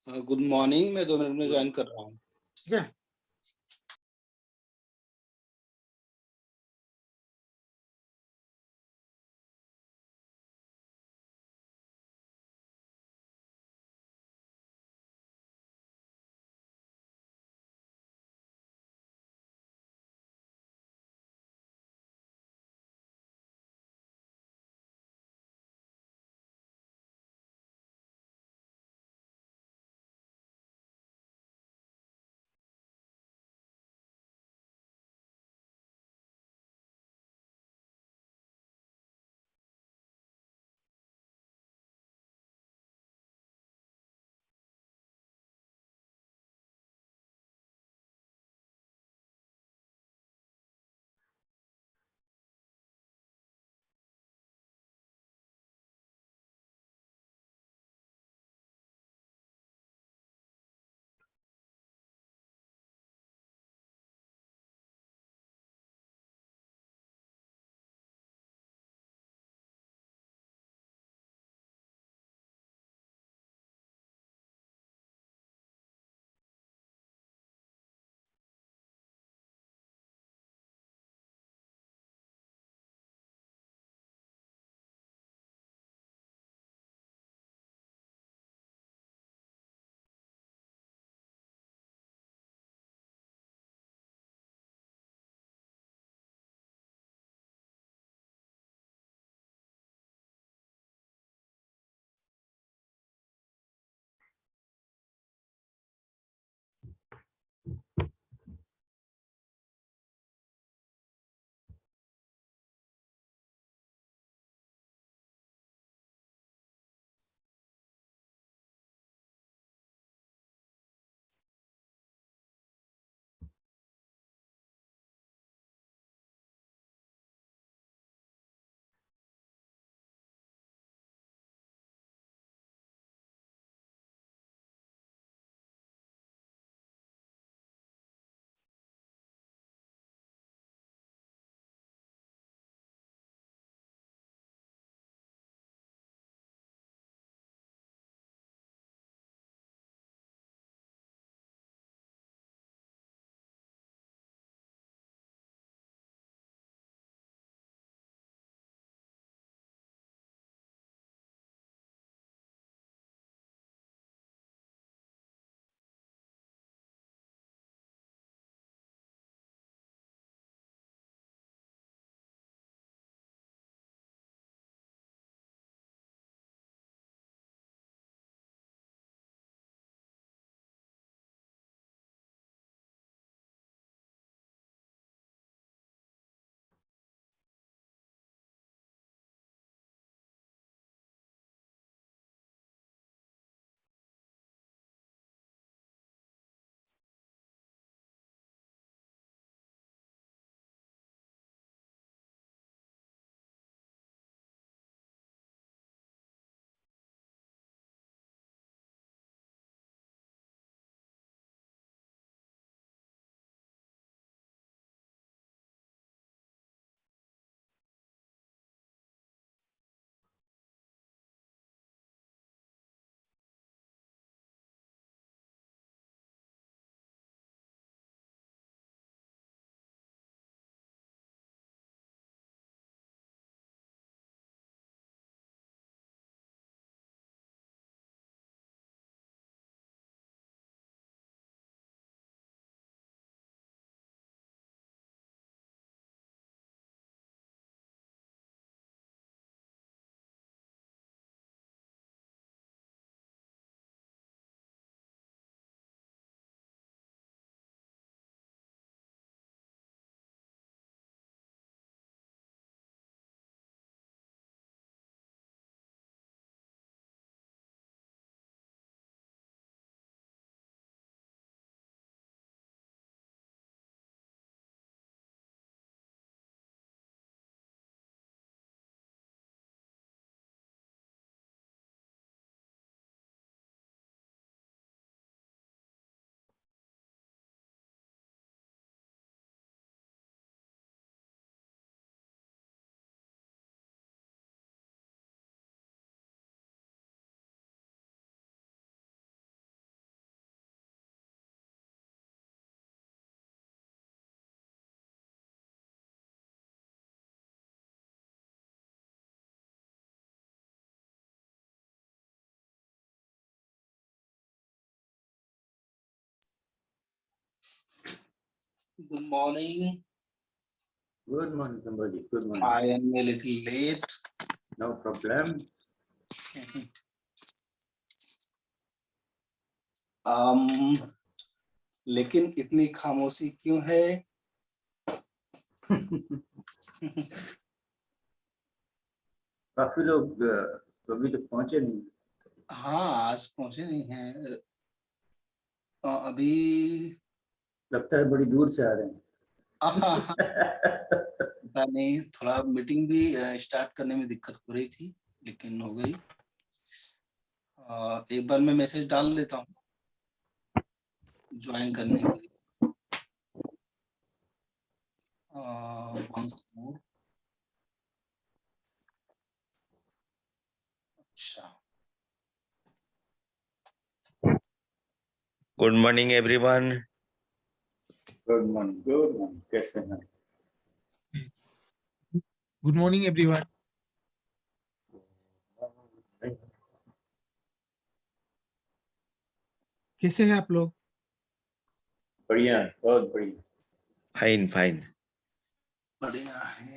Good morning. मैं 2 minute में join कर रहा हूँ। ठीक है। Good morning. Good morning, somebody. Good morning. I am a little late. No problem. लेकिन इतनी खामोशी क्यों है? काफी लोग अभी तक पहुंचे नहीं। हाँ, आज पहुंचे नहीं हैं। अभी लगता है बड़ी दूर से आ रहे हैं। पता नहीं, थोड़ा मीटिंग भी स्टार्ट करने में दिक्कत हो रही थी, लेकिन हो गई। एक बार मैं मैसेज डाल देता हूँ ज्वाइन करने के लिए। अच्छा, good morning everyone. Good morning, good morning. कैसे हैं? Good morning everyone. कैसे हैं आप लोग? बढ़िया, बहुत बढ़िया। Fine fine. बढ़िया है।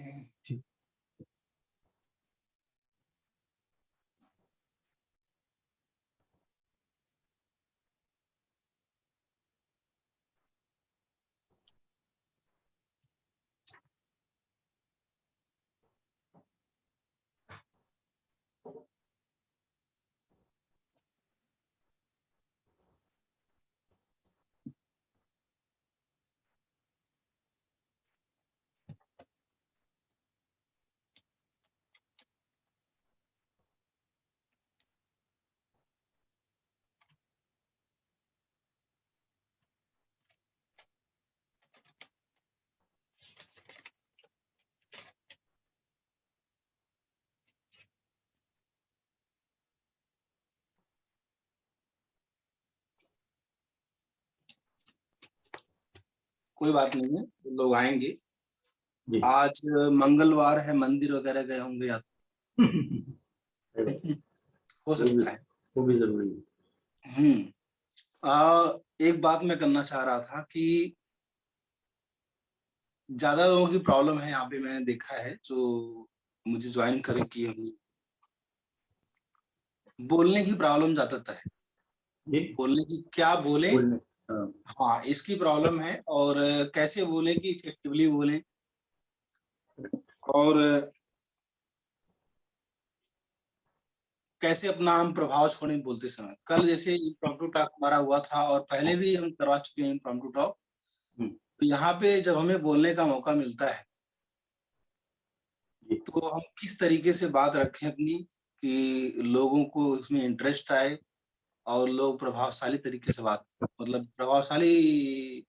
कोई बात नहीं है, लोग आएंगे। जी। आज मंगलवार है, मंदिर वगैरह गए होंगे या तो हो सकता है। वो भी जरूरी है। एक बात मैं करना चाह रहा था कि ज्यादा लोगों की प्रॉब्लम है यहाँ पे, मैंने देखा है जो मुझे ज्वाइन करे किए होंगे, बोलने की प्रॉब्लम ज्यादातर है। जी। बोलने की, क्या बोले। हाँ। हाँ, इसकी प्रॉब्लम है। और कैसे बोले कि इफेक्टिवली बोले, और कैसे अपना हम प्रभाव छोड़े बोलते समय। कल जैसे इम्प्रॉम्प्टू टॉक हमारा हुआ था, और पहले भी हम करवा चुके हैं इम्प्रॉम्प्टू टॉक। तो यहाँ पे जब हमें बोलने का मौका मिलता है तो हम किस तरीके से बात रखें अपनी, कि लोगों को उसमें इंटरेस्ट आए और लोग प्रभावशाली तरीके से बात, मतलब प्रभावशाली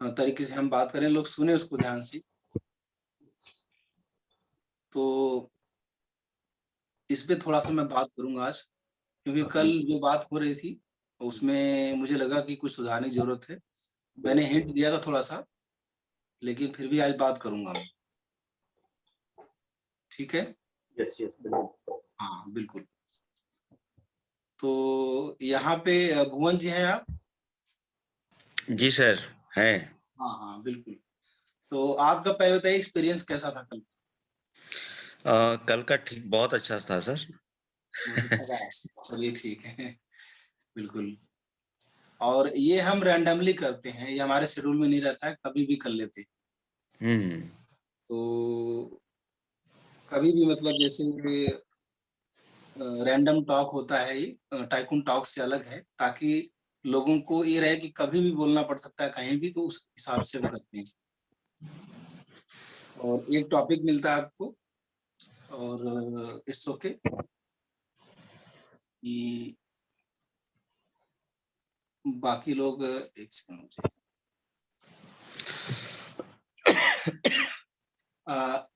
तरीके से हम बात करें, लोग सुने उसको ध्यान से। तो इस पे थोड़ा सा मैं बात करूंगा आज, क्योंकि कल जो बात हो रही थी उसमें मुझे लगा कि कुछ सुधारने की जरूरत है। मैंने हिंट दिया था थोड़ा सा, लेकिन फिर भी आज बात करूंगा मैं। ठीक है? यस यस, बिल्कुल। हाँ बिल्कुल। तो यहाँ पे भुवन जी हैं आप? जी सर, है। हाँ हाँ बिल्कुल। तो आपका पहले बताइए, एक्सपीरियंस कैसा था कल? कल का ठीक, बहुत अच्छा था सर। बहुत अच्छा था। चलिए ठीक है। बिल्कुल। और ये हम रैंडमली करते हैं, ये हमारे शेड्यूल में नहीं रहता है, कभी भी कर लेते हैं। तो कभी भी, मतलब जैसे रैंडम टॉक होता है, ये टाइकून टॉक से अलग है, ताकि लोगों को ये रहे कि कभी भी बोलना पड़ सकता है कहीं भी, तो उस हिसाब से हम करते हैं। और एक टॉपिक मिलता है आपको, और इट्स ओके कि बाकी लोग एक सेकंड मुझे,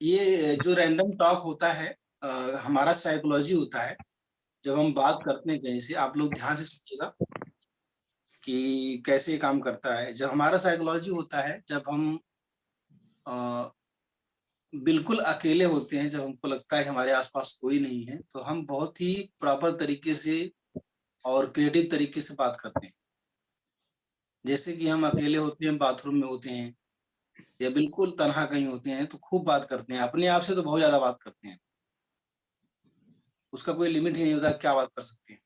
ये जो रैंडम टॉक होता है हमारा साइकोलॉजी होता है। जब हम बात करते हैं कहीं से, आप लोग ध्यान से सुनिएगा कि कैसे ये काम करता है। जब हमारा साइकोलॉजी होता है, जब हम बिल्कुल अकेले होते हैं, जब हमको लगता है कि हमारे आसपास कोई नहीं है, तो हम बहुत ही प्रॉपर तरीके से और क्रिएटिव तरीके से बात करते हैं। जैसे कि हम अकेले होते हैं, बाथरूम में होते हैं, या बिल्कुल तनहा कहीं होते हैं तो खूब बात करते हैं, अपने आप से तो बहुत ज्यादा बात करते हैं, उसका कोई लिमिट ही नहीं होता क्या बात कर सकते हैं।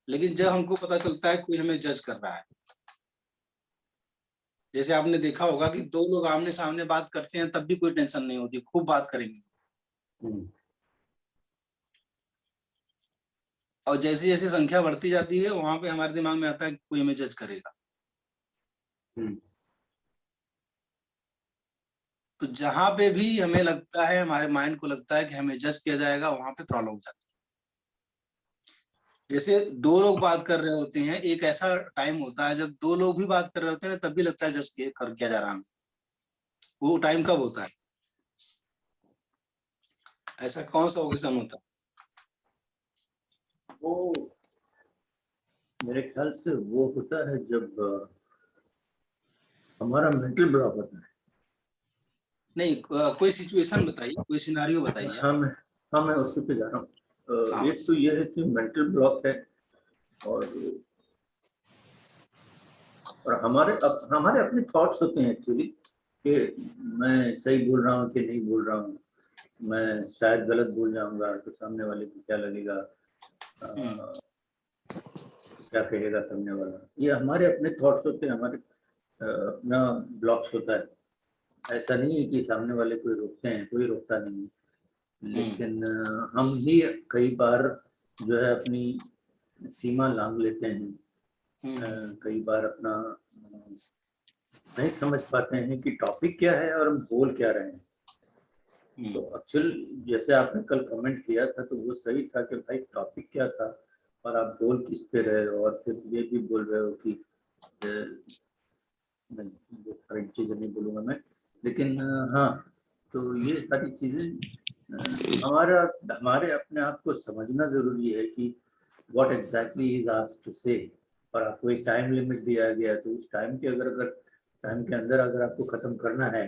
लेकिन जब हमको पता चलता है कोई हमें जज कर रहा है, जैसे आपने देखा होगा कि दो लोग आमने सामने बात करते हैं तब भी कोई टेंशन नहीं होती, खूब बात करेंगे। और जैसे जैसे संख्या बढ़ती जाती है वहां पे हमारे दिमाग में आता है कि कोई हमें जज करेगा। तो जहां पे भी हमें लगता है, हमारे माइंड को लगता है कि हमें जज किया जाएगा, वहां पे प्रॉब्लम हो जाती है। जैसे दो लोग बात कर रहे होते हैं, एक ऐसा टाइम होता है जब दो लोग भी बात कर रहे होते हैं तब भी लगता है जज कर किया जा रहा है। वो टाइम कब होता है? ऐसा कौन सा ओकेजन होता है? वो मेरे ख्याल से वो होता है जब हमारा मेंटल ब्लॉक होता है। नहीं, कोई सिचुएशन बताइए, कोई सिनारियो बताइए। हाँ मैं उसी पे जा रहा हूँ। एक तो ये है कि मेंटल ब्लॉक है और हमारे अपने थॉट्स होते हैं एक्चुअली कि मैं सही बोल रहा हूँ कि नहीं बोल रहा हूँ, मैं शायद गलत बोल जाऊंगा तो सामने वाले को क्या लगेगा, क्या कहेगा सामने वाला। ये हमारे अपने थॉट्स होते हैं, हमारे अपना ब्लॉक्स होता है। ऐसा नहीं है कि सामने वाले कोई रोकते हैं, कोई रोकता नहीं है, लेकिन हम ही कई बार जो है अपनी सीमा लांघ लेते हैं। कई बार अपना नहीं समझ पाते हैं कि टॉपिक क्या है और हम बोल क्या रहे हैं। तो एक्चुअल जैसे आपने कल कमेंट किया था तो वो सही था कि भाई टॉपिक क्या था और आप बोल किस पे रहे हो, और फिर ये भी बोल रहे हो कि वो करंट चीज़ें नहीं बोलूँगा मैं, लेकिन हाँ, तो ये सारी चीज़ें हमारे अपने आप को समझना ज़रूरी है कि what exactly is asked to say. और आपको एक टाइम लिमिट दिया गया तो उस टाइम के टाइम के अंदर अगर आपको ख़त्म करना है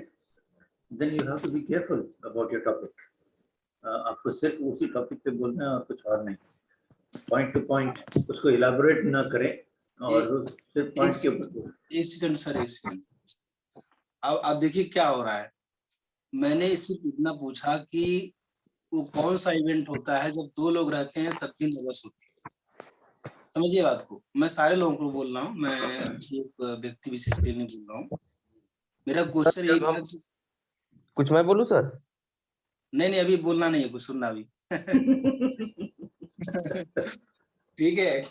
then you have to be careful about your topic. आपको सिर्फ उसी टॉपिक पे बोलना है और कुछ और नहीं, पॉइंट टू पॉइंट उसको इलाबोरेट ना करें और सिर्फ पॉइंट के ऊपर। एक सेकंड। अब देखिए क्या हो रहा है। मैंने सिर्फ इतना पूछा कि वो कौन सा इवेंट होता है जब दो लोग रहते हैं तब भी नर्वस होती है। समझिए बात को, मैं सारे लोगों को बोल रहा हूँ, मैं किसी एक व्यक्ति विशेष के लिए नहीं बोल रहा हूँ। मेरा क्वेश्चन ये था, कुछ मैं बोलूं सर? नहीं अभी बोलना नहीं है, कुछ सुनना अभी। ठीक है,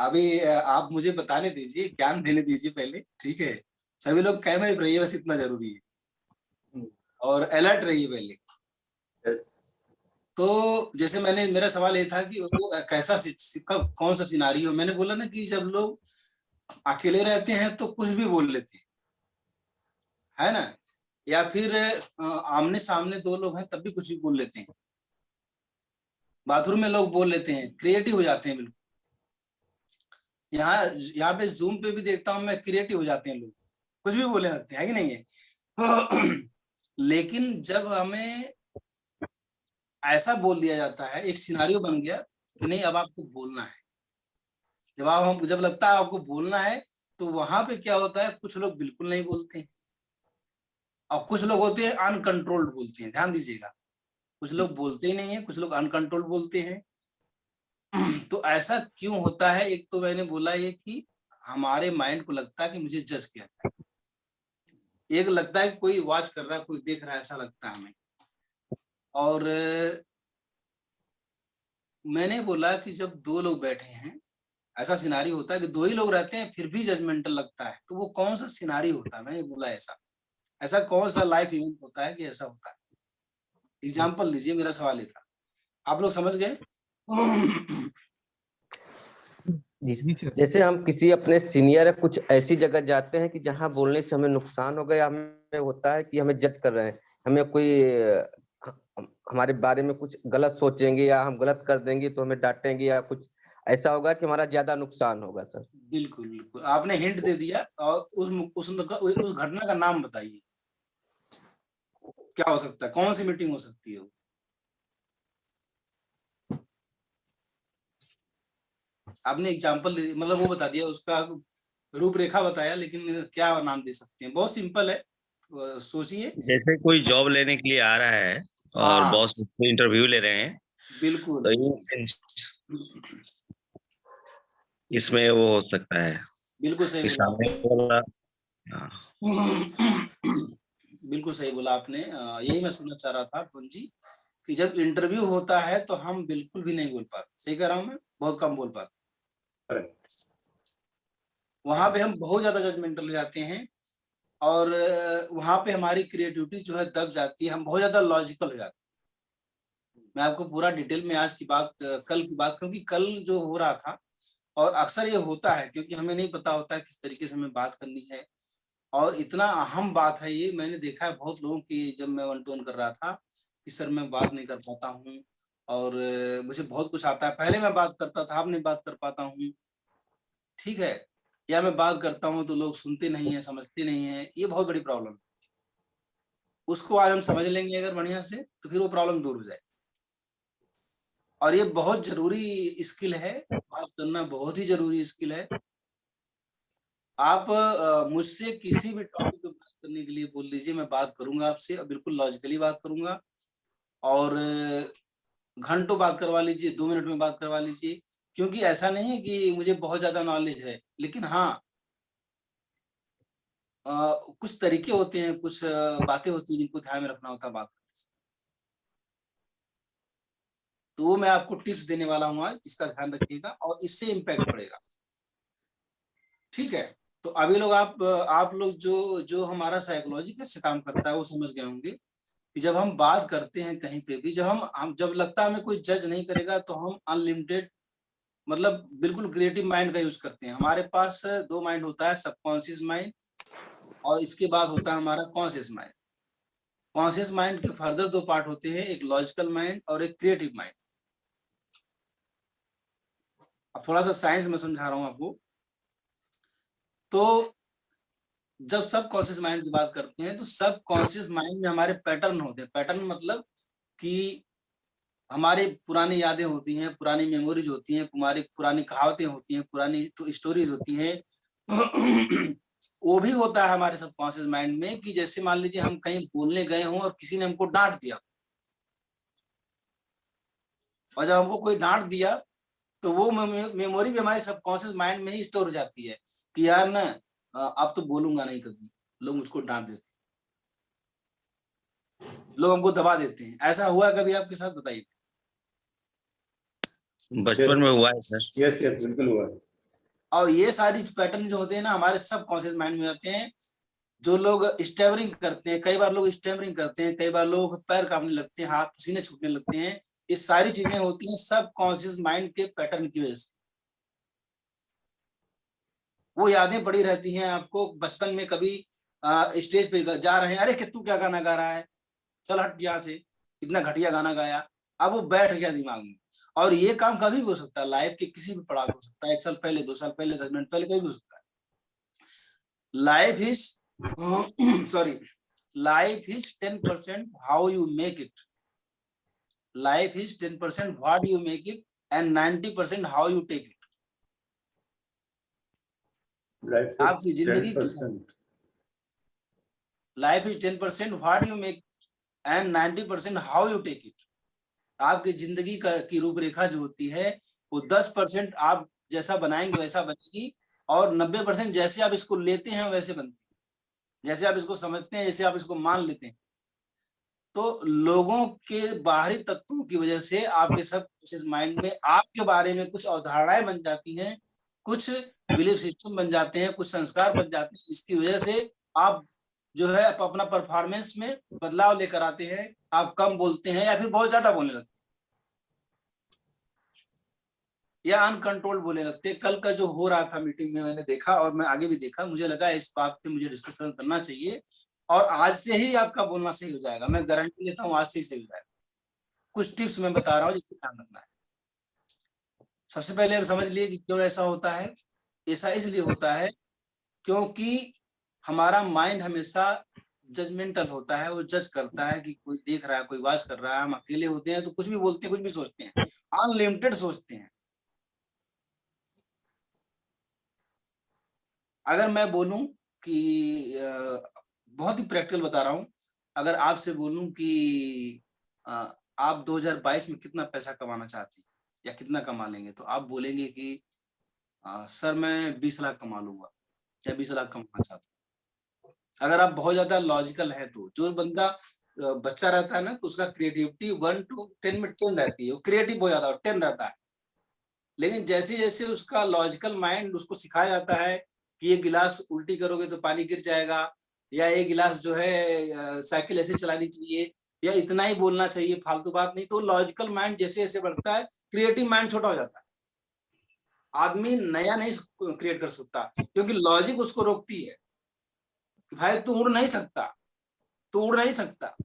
अभी आप मुझे बताने दीजिए, ज्ञान देने दीजिए पहले, ठीक है। सभी लोग कैमरे पर रहिए, बस इतना जरूरी है, और अलर्ट रहिए पहले। तो जैसे मेरा सवाल ये था कि वो कैसा कौन सा सिनारियो, मैंने बोला ना कि जब लोग अकेले रहते हैं तो कुछ भी बोल लेते हैं, है ना, या फिर आमने सामने दो लोग हैं तब भी कुछ भी बोल लेते हैं, बाथरूम में लोग बोल लेते हैं, क्रिएटिव हो जाते हैं बिल्कुल। यहाँ पे जूम पे भी देखता हूँ मैं, क्रिएटिव हो जाते हैं लोग, कुछ भी बोलने लगते हैं, कि नहीं है? लेकिन जब हमें ऐसा बोल दिया जाता है, एक सिनारियो बन गया कि नहीं अब आपको बोलना है, जब लगता है आपको बोलना है, तो वहां पे क्या होता है, कुछ लोग बिल्कुल नहीं बोलते हैं और कुछ लोग होते हैं अनकंट्रोल्ड बोलते हैं। ध्यान दीजिएगा, कुछ लोग बोलते ही नहीं है, कुछ लोग अनकंट्रोल्ड बोलते हैं। तो ऐसा क्यों होता है? एक तो मैंने बोला ये कि हमारे माइंड को लगता है कि मुझे जज किया जाए, एक लगता है कि कोई वॉच कर रहा है, कोई देख रहा है, ऐसा लगता है हमें। और मैंने बोला कि जब दो लोग बैठे हैं, ऐसा सिनारी होता है कि दो ही लोग रहते हैं फिर भी जजमेंटल लगता है, तो वो कौन सा सिनारी होता है? मैंने बोला ऐसा कौन सा लाइफ इवेंट होता है कि ऐसा होता है? एग्जाम्पल दीजिए, मेरा सवाल ये था, आप लोग समझ गए? जैसे हम किसी अपने सीनियर या कुछ ऐसी जगह जाते हैं कि जहां बोलने से हमें नुकसान हो गया, हमें होता है कि हमें जज कर रहे हैं, हमें कोई हमारे बारे में कुछ गलत सोचेंगे या हम गलत कर देंगे तो हमें डांटेंगे या कुछ ऐसा होगा कि हमारा ज्यादा नुकसान होगा सर। बिल्कुल बिल्कुल, आपने हिंट दे दिया। और उस घटना का नाम बताइए, क्या हो सकता है, कौन सी मीटिंग हो सकती है? आपने एग्जाम्पल मतलब वो बता दिया, उसका रूपरेखा बताया, लेकिन क्या नाम दे सकते हैं? बहुत सिंपल है, सोचिए। जैसे कोई जॉब लेने के लिए आ रहा है और हाँ बॉस उससे इंटरव्यू ले रहे हैं, बिल्कुल। तो इसमें वो हो सकता है बिल्कुल सही कि बोला सामने आपने। वाला। हाँ, बिल्कुल सही बोला आपने। यही मैं सुनना चाह रहा था पून जी, कि जब इंटरव्यू होता है तो हम बिल्कुल भी नहीं बोल पाते। सही कह रहा हूँ मैं, बहुत कम बोल पाते। वहां पे हम बहुत ज्यादा जजमेंटल हो जाते हैं और वहां पे हमारी क्रिएटिविटी जो है दब जाती है, हम बहुत ज्यादा लॉजिकल हो जाते हैं। मैं आपको पूरा डिटेल में आज की बात, कल की बात, क्योंकि कल जो हो रहा था, और अक्सर ये होता है क्योंकि हमें नहीं पता होता है किस तरीके से हमें बात करनी है, और इतना अहम बात है ये। मैंने देखा है बहुत लोगों की, जब मैं वन टू वन कर रहा था, कि सर मैं बात नहीं कर पाता हूँ और मुझे बहुत कुछ आता है, पहले मैं बात करता था, अब नहीं बात कर पाता हूँ, ठीक है, या मैं बात करता हूँ तो लोग सुनते नहीं है, समझते नहीं है। ये बहुत बड़ी प्रॉब्लम है। उसको आज हम समझ लेंगे अगर बढ़िया से, तो फिर वो प्रॉब्लम दूर हो जाए। और ये बहुत जरूरी स्किल है, बात करना बहुत ही जरूरी स्किल है। आप मुझसे किसी भी टॉपिक पे बात करने के लिए बोल दीजिए, मैं बात करूंगा आपसे, और बिल्कुल लॉजिकली बात करूंगा। और घंटों बात करवा लीजिए, 2 मिनट में बात करवा लीजिए, क्योंकि ऐसा नहीं है कि मुझे बहुत ज्यादा नॉलेज है, लेकिन हाँ कुछ तरीके होते हैं, कुछ बातें होती हैं जिनको ध्यान में रखना होता है बात करते समय। तो वो मैं आपको टिप्स देने वाला हूँ आज, इसका ध्यान रखिएगा और इससे इम्पैक्ट पड़ेगा। ठीक है, तो अभी लोग आप लोग जो जो हमारा साइकोलॉजी कैसे काम करता है वो समझ गए होंगे, कि जब हम बात करते हैं कहीं पे भी, जब हम जब लगता है हमें कोई जज नहीं करेगा, तो हम अनलिमिटेड, मतलब बिल्कुल क्रिएटिव माइंड का यूज करते हैं। हमारे पास 2 माइंड होता है, सबकॉन्शियस माइंड, और इसके बाद होता है हमारा कॉन्शियस माइंड। कॉन्शियस माइंड के फर्दर 2 पार्ट होते हैं, एक लॉजिकल माइंड और एक क्रिएटिव माइंड। अब थोड़ा सा साइंस में समझा रहा हूं आपको। तो जब सब कॉन्शियस माइंड की बात करते हैं, तो सब कॉन्शियस माइंड में हमारे पैटर्न होते हैं। पैटर्न मतलब कि हमारी पुरानी यादें होती हैं, पुरानी मेमोरीज होती हैं, हमारी पुरानी कहावतें होती हैं, पुरानी स्टोरीज होती हैं। वो भी होता है हमारे सबकॉन्शियस माइंड में, कि जैसे मान लीजिए हम कहीं बोलने गए हों और किसी ने हमको डांट दिया, और जब हमको कोई डांट दिया, तो वो मेमोरी भी हमारे सबकॉन्शियस माइंड में ही स्टोर हो जाती है, कि यार ना अब तो बोलूंगा नहीं कभी, लोग मुझको डांट देते, लोग हमको दबा देते हैं। ऐसा हुआ कभी आपके साथ, बताइए। बचपन में हुआ है सर। यस यस बिल्कुल हुआ है। और ये सारी पैटर्न जो होते हैं ना, हमारे सबकॉन्शियस माइंड में होते हैं। जो लोग स्टैमरिंग करते हैं, कई बार लोग स्टैमरिंग करते हैं, कई बार लोग पैर कांपने लगते हैं, हाथ पसीने छूटने लगते हैं, ये सारी चीजें होती हैं सबकॉन्शियस माइंड के पैटर्न की वजह से। वो यादें पड़ी रहती हैं आपको, बचपन में कभी स्टेज पे जा रहे हैं, अरे कि तू क्या गाना गा रहा है, चल हट यहाँ से, इतना घटिया गाना गाया। अब वो बैठ गया दिमाग में। और ये काम कभी भी हो सकता है, लाइफ के किसी भी पड़ाव हो सकता है, 1 साल पहले, 2 साल पहले, 10 मिनट पहले, कभी भी हो सकता है। Life is sorry, life is 10% how you make it. Life is 10% what you make it and 90% how you take it. आपकी जिंदगी life is 10% what you make and 90% how you take it. आपकी जिंदगी की रूपरेखा जो होती है, वो 10% आप जैसा बनाएंगे वैसा बनेगी, और 90% जैसे आप इसको लेते हैं वैसे बनती है, जैसे आप इसको समझते हैं, जैसे आप इसको मान लेते हैं। तो लोगों के बाहरी तत्वों की वजह से आपके सब माइंड में आपके बारे में कुछ अवधारणाएं बन जाती हैं, कुछ बिलीफ सिस्टम बन जाते हैं, कुछ संस्कार बन जाते हैं, जिसकी वजह से आप जो है अपना परफॉर्मेंस में बदलाव लेकर आते हैं। आप कम बोलते हैं या फिर बहुत ज्यादा बोलने लगते हैं, या अनकंट्रोल बोलने लगते हैं। कल का जो हो रहा था मीटिंग में मैंने देखा, और मैं आगे भी देखा, मुझे लगा इस बात पे मुझे डिस्कशन करना चाहिए, और आज से ही आपका बोलना सही हो जाएगा, मैं गारंटी देता हूँ आज से ही सही हो जाएगा। कुछ टिप्स मैं बता रहा हूँ जिसको ध्यान रखना है। सबसे पहले हम समझ लिए कि क्यों ऐसा होता है। ऐसा इसलिए होता है क्योंकि हमारा माइंड हमेशा जजमेंटल होता है, वो जज करता है कि कोई देख रहा है, कोई वॉच कर रहा है, हम अकेले होते हैं तो कुछ भी बोलते हैं, कुछ भी सोचते हैं, अनलिमिटेड सोचते हैं। अगर मैं बोलूं कि बहुत ही प्रैक्टिकल बता रहा हूँ। अगर आपसे बोलूं कि आप 2022 में कितना पैसा कमाना चाहते हैं या कितना कमा लेंगे, तो आप बोलेंगे कि सर मैं 20 लाख कमा लूंगा या 20 लाख कमाना चाहता हूँ। अगर आप बहुत ज्यादा लॉजिकल है तो जो बंदा बच्चा रहता है ना, तो उसका क्रिएटिविटी 1 to 10 में 10 रहती है, वो क्रिएटिव हो जाता है, 10 रहता है। लेकिन जैसे जैसे उसका लॉजिकल माइंड उसको सिखाया जाता है कि ये गिलास उल्टी करोगे तो पानी गिर जाएगा, या ये गिलास जो है साइकिल ऐसे चलानी चाहिए, या इतना ही बोलना चाहिए, फालतू बात नहीं, तो लॉजिकल माइंड जैसे जैसे बढ़ता है, क्रिएटिव माइंड छोटा हो जाता है। आदमी नया नहीं क्रिएट कर सकता, क्योंकि लॉजिक उसको रोकती है कि भाई तू उड़ नहीं सकता, तू उड़ नहीं सकता।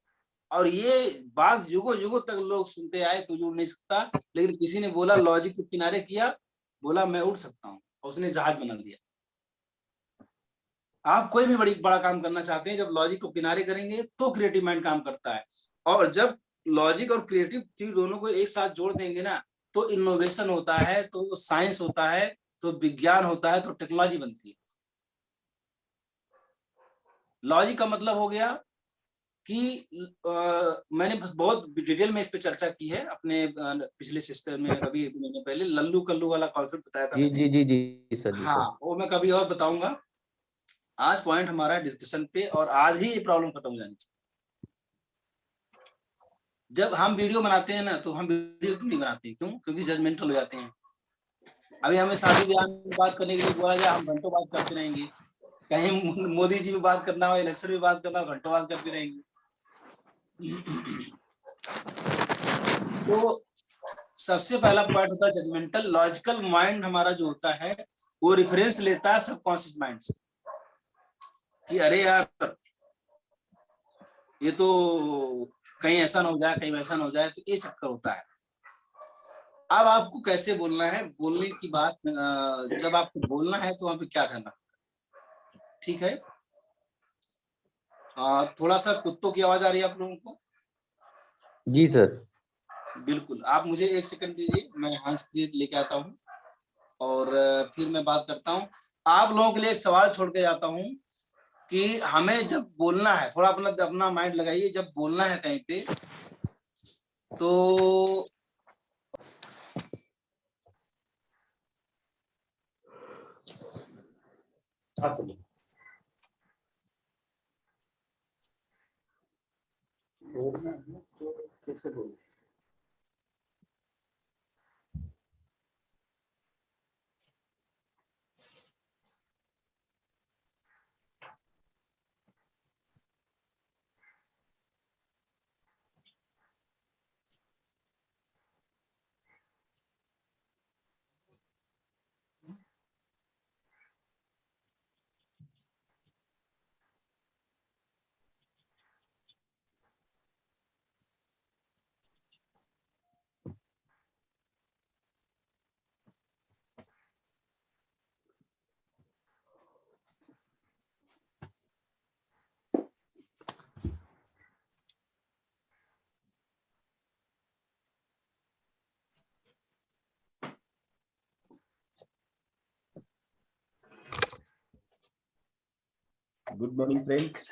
और ये बात युगों युगों तक लोग सुनते आए, तू उड़ नहीं सकता, लेकिन किसी ने बोला, लॉजिक को किनारे किया, बोला मैं उड़ सकता हूँ, और उसने जहाज बना दिया। आप कोई भी बड़ा काम करना चाहते हैं, जब लॉजिक को किनारे करेंगे तो क्रिएटिव माइंड काम करता है, और जब लॉजिक और क्रिएटिव चीज दोनों को एक साथ जोड़ देंगे ना, तो इनोवेशन होता है, तो साइंस होता है, तो विज्ञान होता है, तो टेक्नोलॉजी बनती है। लॉजिक का मतलब हो गया कि मैंने बहुत डिटेल में इस पे चर्चा की है अपने पिछले सिस्टम में, अभी 1 महीने पहले लल्लू कल्लू वाला कॉन्सेप्ट बताया था जी मैंने। जी जी जी सर, जी हाँ, सर। वो मैं कभी और बताऊंगा। आज पॉइंट हमारा डिस्कशन पे, और आज ही ये प्रॉब्लम खत्म हो जानी चाहिए। जब हम वीडियो बनाते हैं ना, तो हम वीडियो क्यों नहीं बनाते हैं? क्यों? क्योंकि जजमेंटल हो जाते हैं। अभी हमें शादी ब्याह में बात करने के लिए बोला जाए, हम घंटों बात करते रहेंगे। कहीं मोदी जी में बात करना हो, इलेक्शन में बात करना हो, घंटों बात करते रहेंगे। तो सबसे पहला पॉइंट होता है जजमेंटल। लॉजिकल माइंड हमारा जो होता है, वो रेफरेंस लेता है सबकॉन्शियस माइंड से, कि अरे यार ये तो कहीं ऐसा ना हो जाए, कहीं वैसा ना हो जाए, तो ये चक्कर होता है। अब आपको कैसे बोलना है, बोलने की बात, जब आपको बोलना है तो वहां पे क्या करना, ठीक है। थोड़ा सा कुत्तों की आवाज आ रही है आप लोगों को? जी सर। बिल्कुल, आप मुझे 1 सेकंड दीजिए, मैं हैंड्स फ्री लेके आता हूँ, और फिर मैं बात करता हूँ। आप लोगों के लिए एक सवाल छोड़ के जाता हूँ कि हमें जब बोलना है, थोड़ा अपना माइंड लगाइए, जब बोलना है कहीं पे, तो बोलना है तो कैसे बोलना? Good morning friends.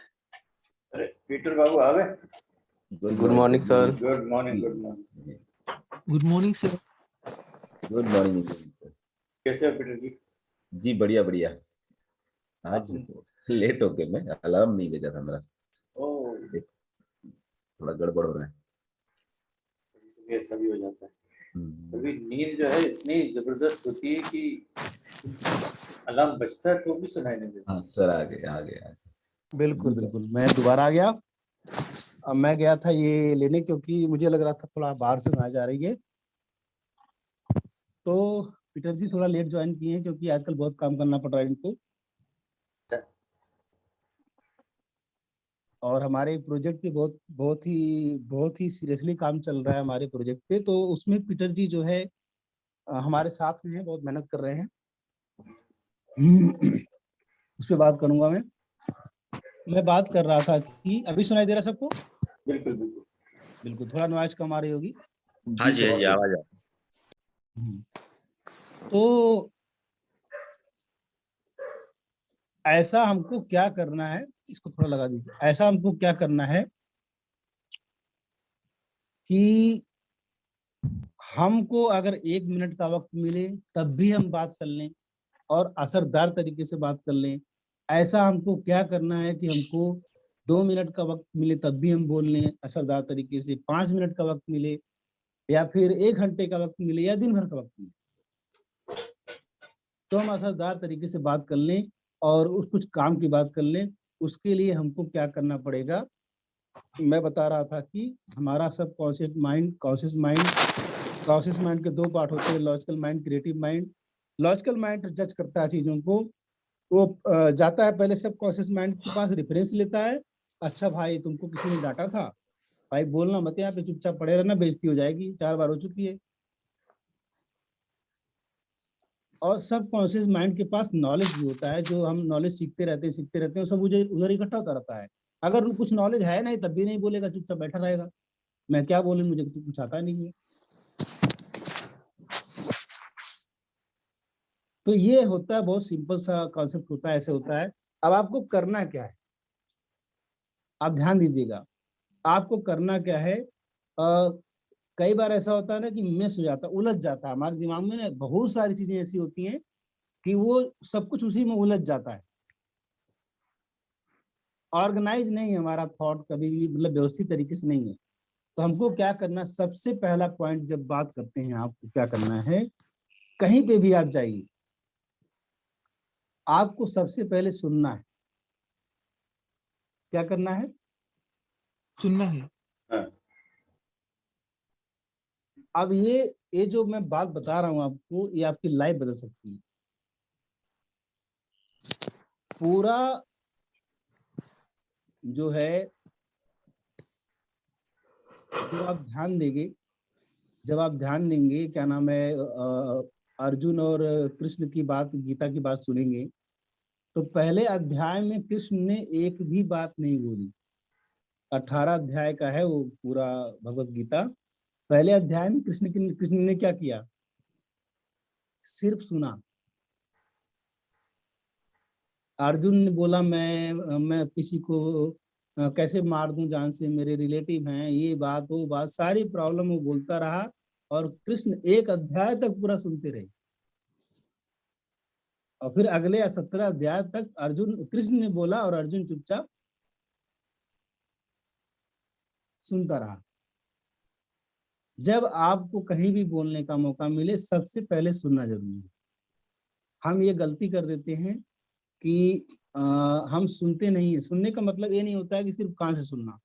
अरे पीटर बाबू आ गए? Good morning sir. Good morning, good morning. Good morning sir. Good morning sir. कैसे हो पीटर जी? जी बढ़िया बढ़िया। आज लेट हो गए, मैं अलार्म नहीं भेजा था मेरा, ओ, थोड़ा गड़बड़ हो रहा है। ऐसा भी हो जाता है कभी। नींद जो है इतनी जबरदस्त होती है कि अलार्म बजता है तो भी सुनाई नहीं देता। हाँ सर, आ गए आ गए। बिल्कुल बिल्कुल, मैं दोबारा आ गया। अब मैं गया था ये लेने, क्योंकि मुझे लग रहा था थोड़ा बाहर से आवाज आ रही है। तो पीटर जी थोड़ा लेट ज्वाइन किए हैं, क्योंकि आजकल बहुत काम करना पड़ रहा है इनको, और हमारे प्रोजेक्ट पे बहुत ही सीरियसली काम चल रहा है हमारे प्रोजेक्ट पे। तो उसमें पीटर जी जो है हमारे साथ में है, बहुत मेहनत कर रहे हैं। उस पर बात करूंगा मैं बात कर रहा था कि अभी सुनाई दे रहा सबको? बिल्कुल बिल्कुल बिल्कुल, थोड़ा नॉइज कम आ रही होगी। हाँ जी, आवाज आ। तो ऐसा हमको क्या करना है, इसको थोड़ा लगा दीजिए, ऐसा हमको क्या करना है कि हमको अगर 1 मिनट का वक्त मिले तब भी हम बात कर लें और असरदार तरीके से बात कर लें। ऐसा हमको क्या करना है कि हमको 2 मिनट का वक्त मिले तब भी हम बोल लें असरदार तरीके से, 5 मिनट का वक्त मिले या फिर 1 घंटे का वक्त मिले या दिन भर का वक्त मिले, तो हम असरदार तरीके से बात कर लें और उस कुछ काम की बात कर लें। उसके लिए हमको क्या करना पड़ेगा, मैं बता रहा था कि हमारा सब कॉन्शियस माइंड के 2 पार्ट होते हैं, logical mind, creative mind. Logical mind जज करता है चीजों को, वो जाता है पहले सब कॉन्शियस माइंड के पास, रेफरेंस लेता है। अच्छा भाई तुमको किसी ने डांटा था, भाई बोलना मत, यहाँ पे चुपचाप पड़े रहना, बेइज्जती हो जाएगी, 4 बार हो चुकी है। और सब कॉन्शियस माइंड के पास नॉलेज भी होता है, जो हम नॉलेज सीखते रहते हैं, सब उधर इकट्ठा होता रहता है। अगर कुछ नॉलेज है नहीं तब भी नहीं बोलेगा, चुपचाप बैठा रहेगा, मैं क्या बोलूं, मुझे तो कुछ आता नहीं है। तो ये होता है, बहुत सिंपल सा कॉन्सेप्ट होता है, ऐसे होता है। अब आपको करना क्या है, आप ध्यान दीजिएगा, आपको करना क्या है। कई बार ऐसा होता है ना कि मिस हो जाता, उलझ जाता है हमारे दिमाग में ना, बहुत सारी चीजें ऐसी होती हैं कि वो सब कुछ उसी में उलझ जाता है। ऑर्गेनाइज नहीं है हमारा थॉट, कभी भी मतलब व्यवस्थित तरीके से नहीं है। तो हमको क्या करना, सबसे पहला पॉइंट जब बात करते हैं, आपको क्या करना है, कहीं पे भी आप जाइए, आपको सबसे पहले सुनना है। क्या करना है, सुनना है। अब ये जो मैं बात बता रहा हूं आपको, ये आपकी लाइफ बदल सकती है। पूरा जो है, जब आप ध्यान देंगे, क्या नाम है, अर्जुन और कृष्ण की बात, गीता की बात सुनेंगे, तो पहले अध्याय में कृष्ण ने एक भी बात नहीं बोली। 18 अध्याय का है वो पूरा भगवत गीता। पहले अध्याय में कृष्ण ने क्या किया, सिर्फ सुना। अर्जुन ने बोला मैं किसी को कैसे मार दूं जान से, मेरे रिलेटिव हैं, ये बात वो बात, सारी प्रॉब्लम वो बोलता रहा और कृष्ण 1 अध्याय तक पूरा सुनते रहे। और फिर अगले 17 अध्याय तक कृष्ण ने बोला और अर्जुन चुपचाप सुनता रहा। जब आपको कहीं भी बोलने का मौका मिले, सबसे पहले सुनना जरूरी है। हम ये गलती कर देते हैं कि हम सुनते नहीं है। सुनने का मतलब ये नहीं होता है कि सिर्फ कान से सुनना,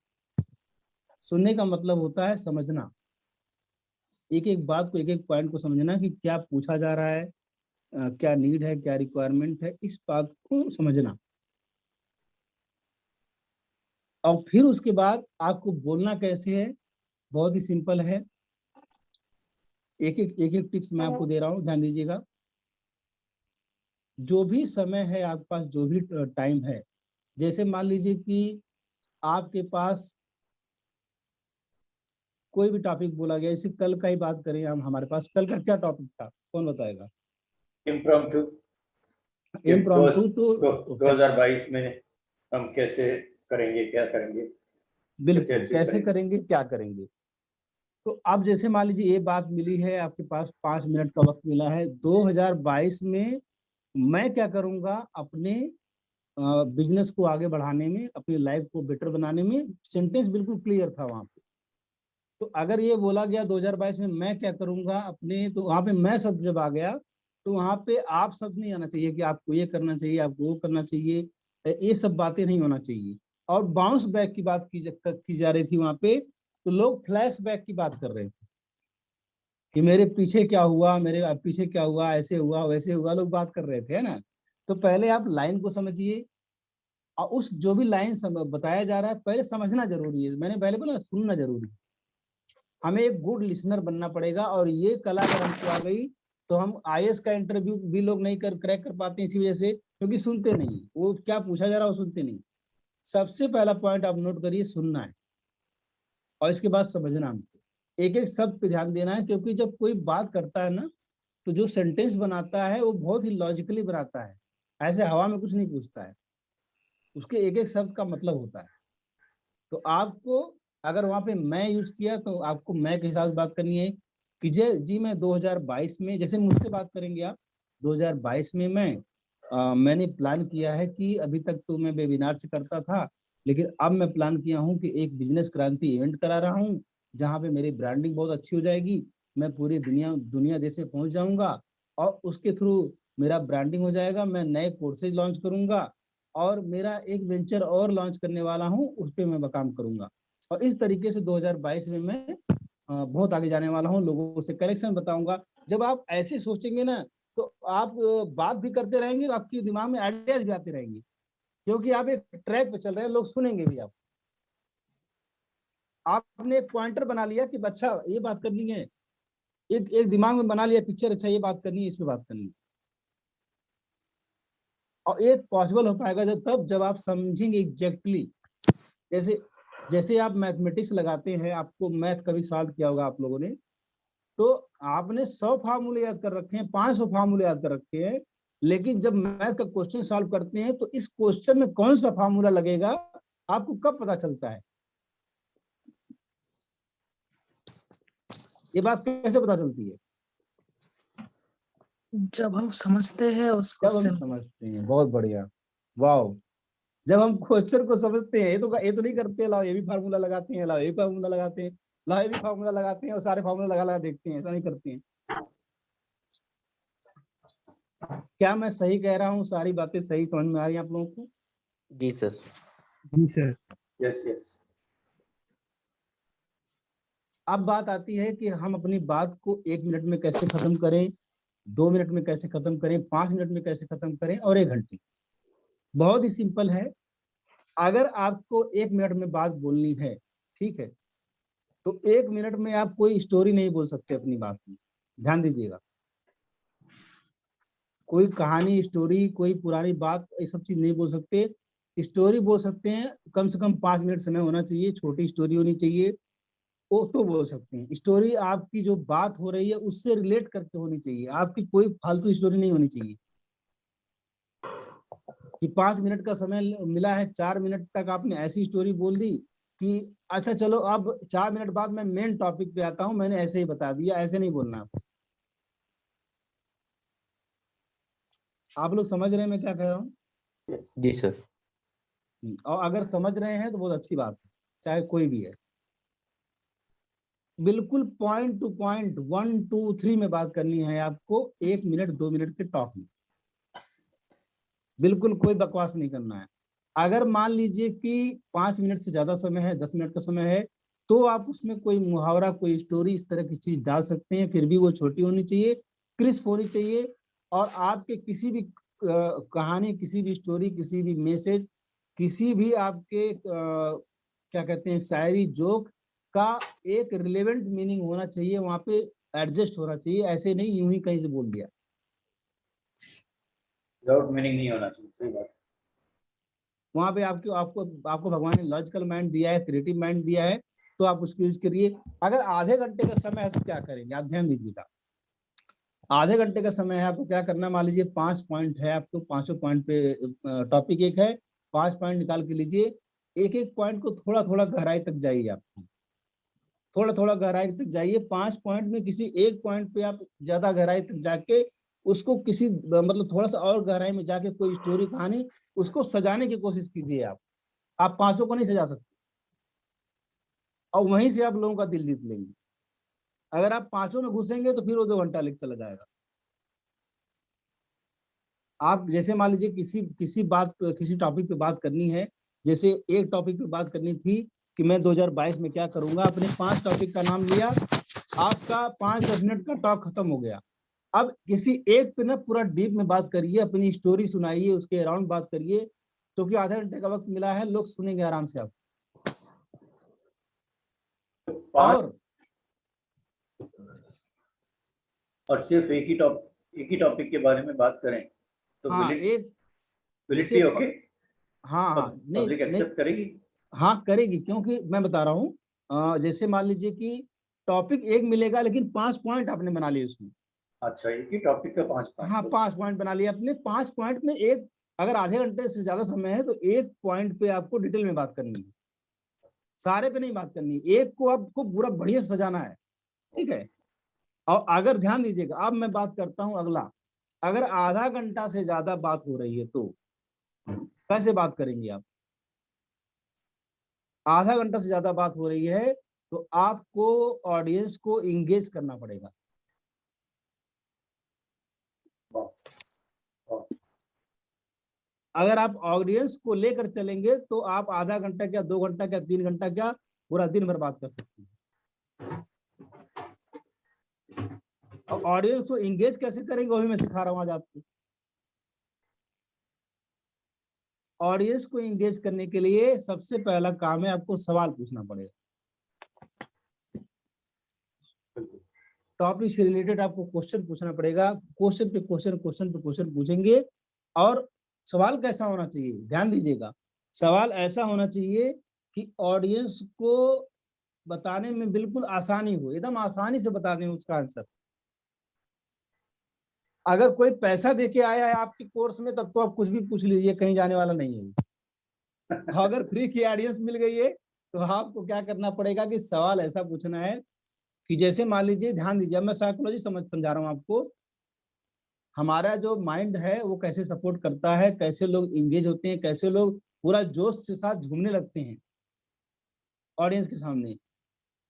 सुनने का मतलब होता है समझना, एक एक बात को, एक एक पॉइंट को समझना कि क्या पूछा जा रहा है, क्या नीड है, क्या रिक्वायरमेंट है, इस बात को समझना। और फिर उसके बाद आपको बोलना कैसे है, बहुत ही सिंपल है। एक एक टिप्स मैं आपको दे रहा हूँ, ध्यान दीजिएगा। जो भी समय है आपके पास, जो भी टाइम है, जैसे मान लीजिए कि आपके पास कोई भी टॉपिक बोला गया, जैसे कल का ही बात करें हम, हमारे पास कल का क्या टॉपिक था, कौन बताएगा? इम्प्रॉम्प्टू तो 2022 में हम कैसे करेंगे, क्या करेंगे, बिल्कुल कैसे करेंगे, क्या करेंगे। तो अब जैसे मान लीजिए ये बात मिली है, आपके पास 5 मिनट का वक्त मिला है, 2022 में मैं क्या करूंगा अपने बिजनेस को आगे बढ़ाने में, अपनी लाइफ को बेटर बनाने में। सेंटेंस बिल्कुल क्लियर था वहां पे। तो अगर ये बोला गया 2022 में मैं क्या करूंगा अपने, तो वहां पे मैं शब्द जब आ गया, तो वहां पे आप शब्द नहीं आना चाहिए कि आपको ये करना चाहिए, आपको वो करना चाहिए, ये सब बातें नहीं होना चाहिए। और बाउंस बैक की बात की जा रही थी वहां पे, तो लोग फ्लैश बैक की बात कर रहे थे कि मेरे पीछे क्या हुआ, मेरे पीछे क्या हुआ, ऐसे हुआ वैसे हुआ, लोग बात कर रहे थे, है ना। तो पहले आप लाइन को समझिए, और उस जो भी लाइन बताया जा रहा है पहले समझना जरूरी है। मैंने पहले बोला सुनना जरूरी है। हमें एक गुड लिसनर बनना पड़ेगा, और ये कला अगर हमको आ गई तो हम IAS का इंटरव्यू भी लोग नहीं क्रैक कर पाते इसी वजह से, क्योंकि सुनते नहीं, वो क्या पूछा जा रहा है वो सुनते नहीं। सबसे पहला पॉइंट आप नोट करिए, सुनना है, और इसके बाद समझना हमको, एक एक शब्द पे ध्यान देना है। क्योंकि जब कोई बात करता है ना, तो जो सेंटेंस बनाता है वो बहुत ही लॉजिकली बनाता है, ऐसे हवा में कुछ नहीं पूछता है, उसके एक एक शब्द का मतलब होता है। तो आपको अगर वहां पे मैं यूज किया तो आपको मैं के हिसाब से बात करनी है कि जी मैं 2022 में, जैसे मुझसे बात करेंगे आप, 2022 में मैंने प्लान किया है कि अभी तक तो मैं वेबिनार से करता था, लेकिन अब मैं प्लान किया हूं कि एक बिजनेस क्रांति इवेंट करा रहा हूं जहां पे मेरी ब्रांडिंग बहुत अच्छी हो जाएगी, मैं पूरी दुनिया देश में पहुंच जाऊंगा और उसके थ्रू मेरा ब्रांडिंग हो जाएगा, मैं नए कोर्सेज लॉन्च करूंगा और मेरा एक वेंचर और लॉन्च करने वाला हूं, उस पर मैं काम करूंगा। और इस तरीके से 2022 में मैं बहुत आगे जाने वाला हूं, लोगों से कनेक्शन बताऊंगा। जब आप ऐसे सोचेंगे ना तो आप बात भी करते रहेंगे, तो आपके दिमाग में आइडियाज भी आते रहेंगे, क्योंकि आप एक ट्रैक पे चल रहे हैं, लोग सुनेंगे भी। आपने एक पॉइंटर बना लिया कि अच्छा ये बात करनी है, एक दिमाग में बना लिया पिक्चर, अच्छा ये बात करनी है, इस पे बात करनी है। और ये पॉसिबल हो पाएगा जब आप समझेंगे एग्जैक्टली। जैसे जैसे आप मैथमेटिक्स लगाते हैं, आपको मैथ कभी सॉल्व किया होगा आप लोगों ने, तो आपने 100 फार्मूले याद कर रखे हैं, 500 फार्मूले याद कर रखे हैं, लेकिन जब मैथ का क्वेश्चन सॉल्व करते हैं तो इस क्वेश्चन में कौन सा फार्मूला लगेगा आपको कब पता चलता है? ये बात कैसे पता चलती है? जब हम समझते हैं उस जब हम क्वेश्चन। समझते हैं। बहुत बढ़िया, वाह। जब हम क्वेश्चन को समझते हैं, ये तो नहीं करते लाओ ये भी फार्मूला लगाते हैं, लाओ ये भी फार्मूला लगाते हैं, लाओ ये भी फार्मूला लगाते हैं और सारे फार्मूला लगा लगा देखते हैं, ऐसा नहीं करते हैं। क्या मैं सही कह रहा हूँ? सारी बातें सही समझ में आ रही हैं आप लोगों को? जी सर। जी सर। Yes yes. अब बात आती है कि हम अपनी बात को 1 मिनट में कैसे खत्म करें, 2 मिनट में कैसे खत्म करें, 5 मिनट में कैसे खत्म करें और 1 घंटे। बहुत ही सिंपल है। अगर आपको 1 मिनट में बात बोलनी है, ठीक है, तो 1 मिनट में आप कोई स्टोरी नहीं बोल सकते अपनी बात में। ध्यान दीजिएगा, कोई कहानी, स्टोरी, कोई पुरानी बात, ये सब चीज नहीं बोल सकते। स्टोरी बोल सकते हैं, कम से कम 5 मिनट समय होना चाहिए, छोटी स्टोरी होनी चाहिए, वो तो बोल सकते हैं। स्टोरी आपकी जो बात हो रही है उससे रिलेट करके होनी चाहिए, आपकी कोई फालतू स्टोरी नहीं होनी चाहिए कि 5 मिनट का समय मिला है, 4 मिनट तक आपने ऐसी स्टोरी बोल दी कि अच्छा चलो अब 4 मिनट बाद मैं मेन टॉपिक पे आता हूं, मैंने ऐसे ही बता दिया। ऐसे नहीं बोलना। आप लोग समझ रहे हैं मैं क्या कह रहा हूँ? जी सर। और अगर समझ रहे हैं तो बहुत अच्छी बात है, चाहे कोई भी है। बिल्कुल पॉइंट टू पॉइंट 1 2 3 में बात करनी है आपको, 1 मिनट 2 मिनट के टॉक में। बिल्कुल कोई बकवास नहीं करना है। अगर मान लीजिए कि 5 मिनट से ज्यादा समय है, 10 मिनट का समय है, तो आप उसमें कोई मुहावरा, कोई स्टोरी, इस तरह की चीज डाल सकते हैं, फिर भी वो छोटी होनी चाहिए, क्रिस्प होनी चाहिए। और आपके किसी भी कहानी, किसी भी स्टोरी, किसी भी मैसेज, किसी भी आपके क्या कहते हैं, शायरी, जोक का एक रिलेवेंट मीनिंग होना चाहिए, वहां पे एडजस्ट होना चाहिए। ऐसे नहीं यूं ही कहीं से बोल दिया। विदाउट मीनिंग नहीं होना चाहिए, सही बात। वहां पे आपको आपको आपको भगवान ने लॉजिकल माइंड दिया है, क्रिएटिव माइंड दिया है, तो आप उसको यूज करिए। अगर आधे घंटे का समय है तो क्या करेंगे आप? ध्यान दीजिएगा, आधे घंटे का समय है, आपको क्या करना? मान लीजिए 5 पॉइंट है, आपको 5 पॉइंट पे टॉपिक एक है, 5 पॉइंट निकाल के लीजिए। एक एक पॉइंट को थोड़ा थोड़ा गहराई तक जाइए, आप थोड़ा थोड़ा गहराई तक जाइए। 5 पॉइंट में किसी एक पॉइंट पे आप ज्यादा गहराई तक जाके उसको किसी मतलब थोड़ा सा और गहराई में जाके कोई स्टोरी, कहानी, उसको सजाने की कोशिश कीजिए। आप 5 को नहीं सजा सकते, और वहीं से आप लोगों का दिल जीत लेंगे। अगर आप 5 में घुसेंगे तो फिर वो 2 घंटा लेके चला जाएगा। आप जैसे मान लीजिए किसी टॉपिक पे बात करनी है, जैसे एक टॉपिक पे बात करनी थी कि मैं 2022 में क्या करूंगा, अपने 5 टॉपिक का नाम लिया, आपका 5-10 मिनट का टॉक खत्म हो गया। अब किसी एक पे ना पूरा डीप में बात करिए, अपनी स्टोरी सुनाइए, उसके अराउंड बात करिए, क्योंकि आधे घंटे का वक्त मिला है, लोग सुनेंगे आराम से। आप और सिर्फ एक ही टॉपिक के बारे में बात करें तो हाँ, will it be okay? हाँ पब्लिक एक्सेप्ट करेगी? हाँ करेगी, क्योंकि मैं बता रहा हूँ, जैसे मान लीजिए कि टॉपिक एक मिलेगा लेकिन 5 पॉइंट आपने बना लिए उसमें। अच्छा, एक ही टॉपिक का 5 पॉइंट? हाँ, 5 पॉइंट बना लिए अपने। 5 पॉइंट में एक, अगर आधे घंटे से ज्यादा समय है तो एक पॉइंट पे आपको डिटेल में बात करनी है, सारे पे नहीं बात करनी, एक को आपको पूरा बढ़िया सजाना है, ठीक है। और अगर ध्यान दीजिएगा, अब मैं बात करता हूं अगला, अगर आधा घंटा से ज्यादा बात हो रही है तो कैसे बात करेंगे आप? आधा घंटा से ज्यादा बात हो रही है तो आपको ऑडियंस को इंगेज करना पड़ेगा। अगर आप ऑडियंस को लेकर चलेंगे तो आप आधा घंटा क्या, 2 घंटा क्या, 3 घंटा क्या, पूरा दिन भर बात कर सकते हैं। और ऑडियंस को इंगेज कैसे करेंगे वो भी मैं सिखा रहा हूं आज आपको। ऑडियंस को इंगेज करने के लिए सबसे पहला काम है आपको सवाल पूछना पड़ेगा। टॉपिक से रिलेटेड आपको क्वेश्चन पूछना पड़ेगा, क्वेश्चन पे क्वेश्चन, क्वेश्चन पे क्वेश्चन पूछेंगे। और सवाल कैसा होना चाहिए, ध्यान दीजिएगा, सवाल ऐसा होना चाहिए कि ऑडियंस को बताने में बिल्कुल आसानी हो, एकदम आसानी से बता दें उसका आंसर। अगर कोई पैसा देके आया है आपके कोर्स में तब तो आप कुछ भी पूछ लीजिए, कहीं जाने वाला नहीं है। अगर फ्री की ऑडियंस मिल गई है तो आपको क्या करना पड़ेगा कि सवाल ऐसा पूछना है कि जैसे मान लीजिए, ध्यान दीजिए, मैं साइकोलॉजी समझा रहा हूँ आपको, हमारा जो माइंड है वो कैसे सपोर्ट करता है, कैसे लोग इंगेज होते हैं, कैसे लोग पूरा जोश के साथ झूमने लगते हैं ऑडियंस के सामने।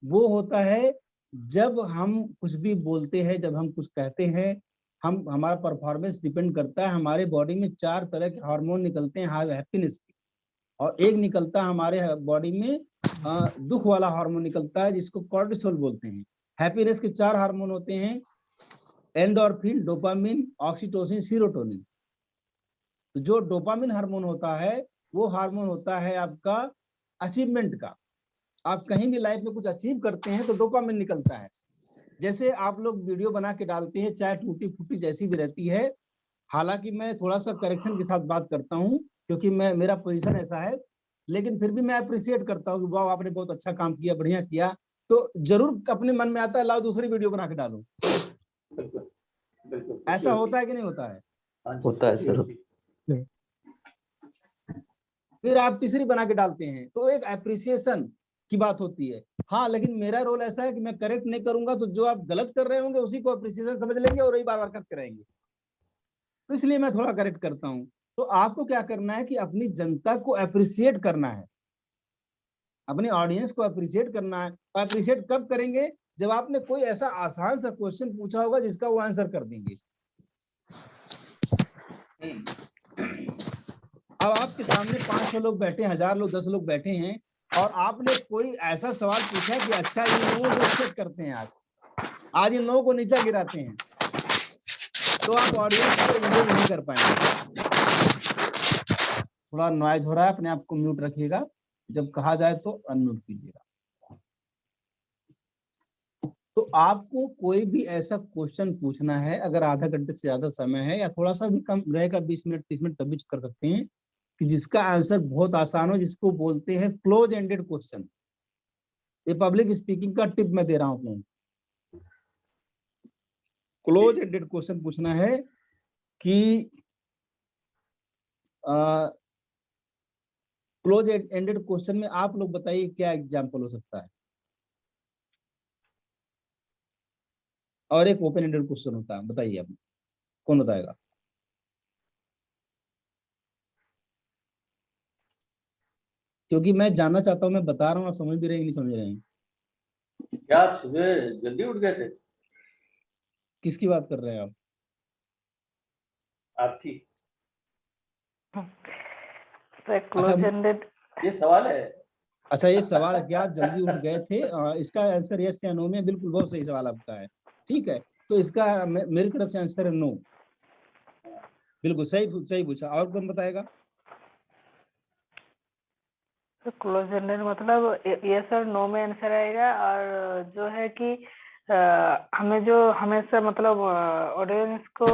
वो होता है जब हम कुछ भी बोलते हैं, जब हम कुछ कहते हैं, हमारा परफॉर्मेंस डिपेंड करता है। हमारे बॉडी में 4 तरह के हार्मोन निकलते हैं हैप्पीनेस के, और एक निकलता है हमारे बॉडी में दुख वाला हार्मोन निकलता है जिसको कॉर्टिसोल बोलते हैं। हैप्पीनेस के 4 हार्मोन होते हैं, एंडोर्फिन, डोपामिन, ऑक्सीटोसिन, सीरोटोनिन। तो जो डोपामिन हार्मोन होता है वो हार्मोन होता है आपका अचीवमेंट का। आप कहीं भी लाइफ में कुछ अचीव करते हैं तो डोपामिन निकलता है। जैसे आप लोग वीडियो बना के डालते हैं, चाहे टूटी फूटी जैसी भी रहती है, हालांकि मैं थोड़ा सा करेक्शन के साथ बात करता हूं क्योंकि मेरा पोजीशन ऐसा है, लेकिन फिर भी मैं अप्रिशिएट करता हूं कि वाह आपने बहुत अच्छा काम किया, बढ़िया किया, तो जरूर अपने मन में आता है लाओ दूसरी वीडियो बना के डालूं। ऐसा होता है कि नहीं होता है? होता है सर। फिर आप तीसरी बना के डालते हैं तो एक अप्रिसिएशन की बात होती है। हाँ, लेकिन मेरा रोल ऐसा है कि मैं करेक्ट नहीं करूंगा तो जो आप गलत कर रहे होंगे उसी को अप्रिसिएशन समझ लेंगे और वही बार बार करते रहेंगे, तो इसलिए मैं थोड़ा करेक्ट करता हूं। तो आपको क्या करना है कि अपनी जनता को अप्रिसिएट करना है, अपने ऑडियंस को अप्रिसिएट करना है। अप्रिसिएट कब करेंगे? जब आपने कोई ऐसा आसान सा क्वेश्चन पूछा होगा जिसका वो आंसर कर देंगे। अब आपके सामने 500 लोग बैठे, 1000 लोग, 10 लोग बैठे हैं और आपने कोई ऐसा सवाल पूछा कि अच्छा इन लोगों को चेक करते हैं, आज इन लोगों को नीचा गिराते हैं, तो आप ऑडियंस को एंगेज नहीं कर पाएंगे। थोड़ा नॉइज हो रहा है, अपने आप को म्यूट रखिएगा, जब कहा जाए तो अनम्यूट कीजिएगा। तो आपको कोई भी ऐसा क्वेश्चन पूछना है, अगर आधा घंटे से ज्यादा समय है या थोड़ा सा भी कम रहेगा, 20 मिनट 30 मिनट, तब भी कर सकते हैं, कि जिसका आंसर बहुत आसान हो, जिसको बोलते हैं क्लोज एंडेड क्वेश्चन। ये पब्लिक स्पीकिंग का टिप मैं दे रहा हूं। क्लोज एंडेड क्वेश्चन पूछना है कि क्लोज एंडेड क्वेश्चन में आप लोग बताइए क्या एग्जांपल हो सकता है, और एक ओपन एंडेड क्वेश्चन होता है, बताइए आप, कौन बताएगा? क्योंकि मैं जानना चाहता हूं, मैं बता रहा हूं, आप समझ भी रहे हैं, नहीं समझ रहे हैं? क्या आप सुबह जल्दी उठ गए थे? किसकी बात कर रहे हैं आप? आपकी। ये सवाल है। अच्छा, ये सवाल है कि आप जल्दी उठ गए थे, इसका आंसर यस या नो में, बिल्कुल बहुत सही सवाल आपका है, ठीक है। तो इसका मेरी तरफ से आंसर है नो, बिल्कुल सही पूछा। और कौन बताएगा? तो क्लोज एंडेड मतलब यस और नो में आंसर आएगा, और जो है कि हमें जो हमेशा मतलब ऑडियंस को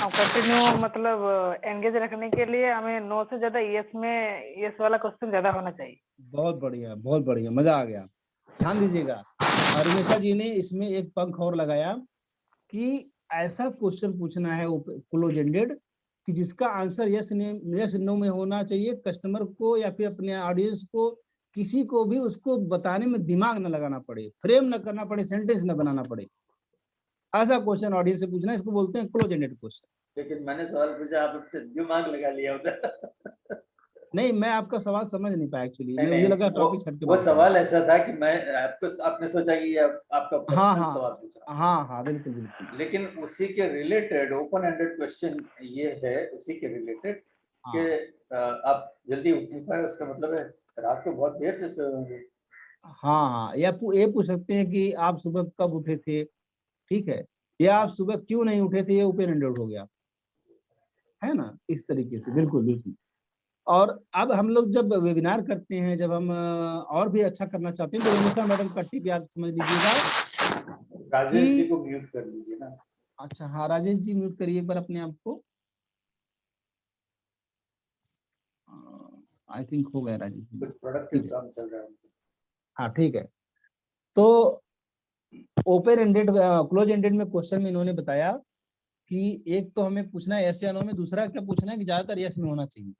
कंटिन्यू मतलब एंगेज रखने के लिए हमें नो से ज्यादा यस वाला क्वेश्चन ज्यादा होना चाहिए। बहुत बढ़िया, बहुत बढ़िया, मजा आ गया। ध्यान दीजिएगा, और रिमेशा जी ने इसमें एक पंख और लगाया कि ऐसा क्वेश्चन पूछना है क्लोज एंडेड कि जिसका आंसर यस नो में होना चाहिए, कस्टमर को या फिर अपने ऑडियंस को, किसी को भी उसको बताने में दिमाग न लगाना पड़े, फ्रेम न करना पड़े, सेंटेंस न बनाना पड़े। ऐसा क्वेश्चन ऑडियंस से पूछना है, इसको बोलते हैं क्लोज एंडेड क्वेश्चन। लेकिन मैंने सवाल पूछा, आप दिमाग लगा लिया उधर। नहीं, मैं आपका सवाल समझ नहीं पाया एक्चुअली, नहीं, मुझे लगा नहीं, टॉपिक छट के वो बात सवाल ऐसा था कि मैं आपने सोचा कि आपका हाँ पर्सनल हाँ सवाल पूछ रहा हूं। हाँ हाँ बिल्कुल बिल्कुल। लेकिन उसी के रिलेटेड ओपन एंडेड क्वेश्चन ये है, उसी के रिलेटेड कि आप जल्दी उठ नहीं पाए, उसका मतलब है रात को बहुत देर से सोए होंगे। हाँ हाँ, या ये पूछ सकते हैं कि आप सुबह कब उठे थे, ठीक है, या आप सुबह क्यों नहीं उठे थे, ये ओपन एंडेड हो गया, है ना, इस तरीके से। बिल्कुल बिल्कुल। और अब हम लोग जब वेबिनार करते हैं, जब हम और भी अच्छा करना चाहते हैं, तो रेनिशा मैडम का टिप याद समझ लीजिएगा राजेश जी कि को म्यूट कर लीजिए ना। अच्छा हाँ, राजेश जी म्यूट करिए एक बार अपने आप को। आई थिंक हो गया राजेश जी, कुछ प्रोडक्टिव काम चल रहा है। हाँ ठीक है। तो ओपन एंडेड क्लोज एंडेड में क्वेश्चन में इन्होंने बताया कि एक तो हमें पूछना है यस या नो में, दूसरा क्या पूछना है कि ज्यादातर यस में होना चाहिए,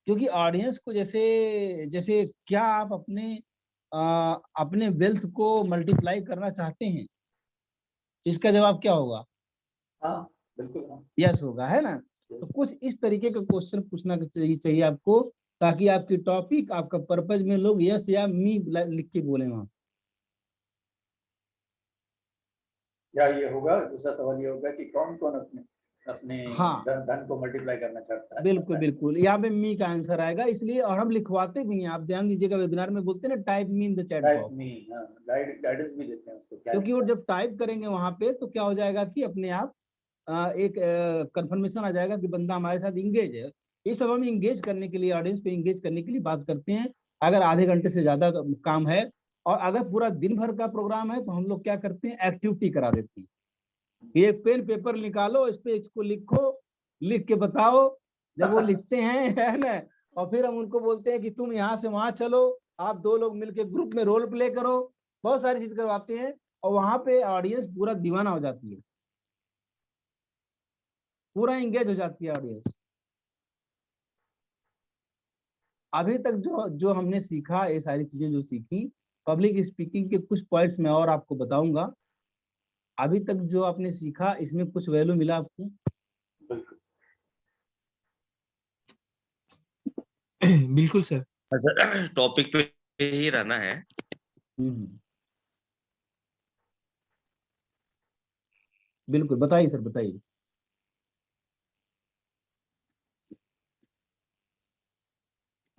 क्योंकि ऑडियंस को जैसे जैसे क्या आप अपने वेल्थ को मल्टीप्लाई करना चाहते हैं, इसका जवाब क्या होगा? हाँ बिल्कुल, हाँ। यस होगा, है ना। तो कुछ इस तरीके का क्वेश्चन पूछना चाहिए आपको, ताकि आपकी टॉपिक, आपका पर्पज में लोग यस या मी लिख के बोले वहां। या ये होगा, दूसरा सवाल ये होगा कि कौन कौन अपने अपने हाँ धन को मल्टीप्लाई करना चाहता है। बिल्कुल बिल्कुल, यहाँ पे मी का आंसर आएगा, इसलिए। और हम लिखवाते भी हैं, आप ध्यान दीजिएगा, वेबिनार में बोलते हैं ना type me in the chat type box, me, हाँ, गाइडेंस भी देते हैं उसको क्या क्योंकि वो लिखना है। जब टाइप करेंगे वहां पे तो क्या हो जाएगा कि अपने आप एक कंफर्मेशन आ जाएगा कि बंदा हमारे साथ इंगेज है। ये सब हम इंगेज करने के लिए, ऑडियंस को इंगेज करने के लिए बात करते हैं। अगर आधे घंटे से ज्यादा काम है और अगर पूरा दिन भर का प्रोग्राम है, तो हम लोग क्या करते हैं, एक्टिविटी करा देते हैं। ये पेन पेपर निकालो, इस पे इसको लिखो, लिख के बताओ। जब वो लिखते हैं है ना, और फिर हम उनको बोलते हैं कि तुम यहाँ से वहां चलो, आप दो लोग मिलके ग्रुप में रोल प्ले करो, बहुत सारी चीज करवाते हैं, और वहां पे ऑडियंस पूरा दीवाना हो जाती है, पूरा इंगेज हो जाती है ऑडियंस। अभी तक जो जो हमने सीखा, ये सारी चीजें जो सीखी, पब्लिक स्पीकिंग के कुछ पॉइंट्स मैं और आपको बताऊंगा। अभी तक जो आपने सीखा, इसमें कुछ वैल्यू मिला आपको? बिल्कुल। बिल्कुल सर। अच्छा, टॉपिक पे ही रहना है। बिल्कुल, बताइए सर, बताइए।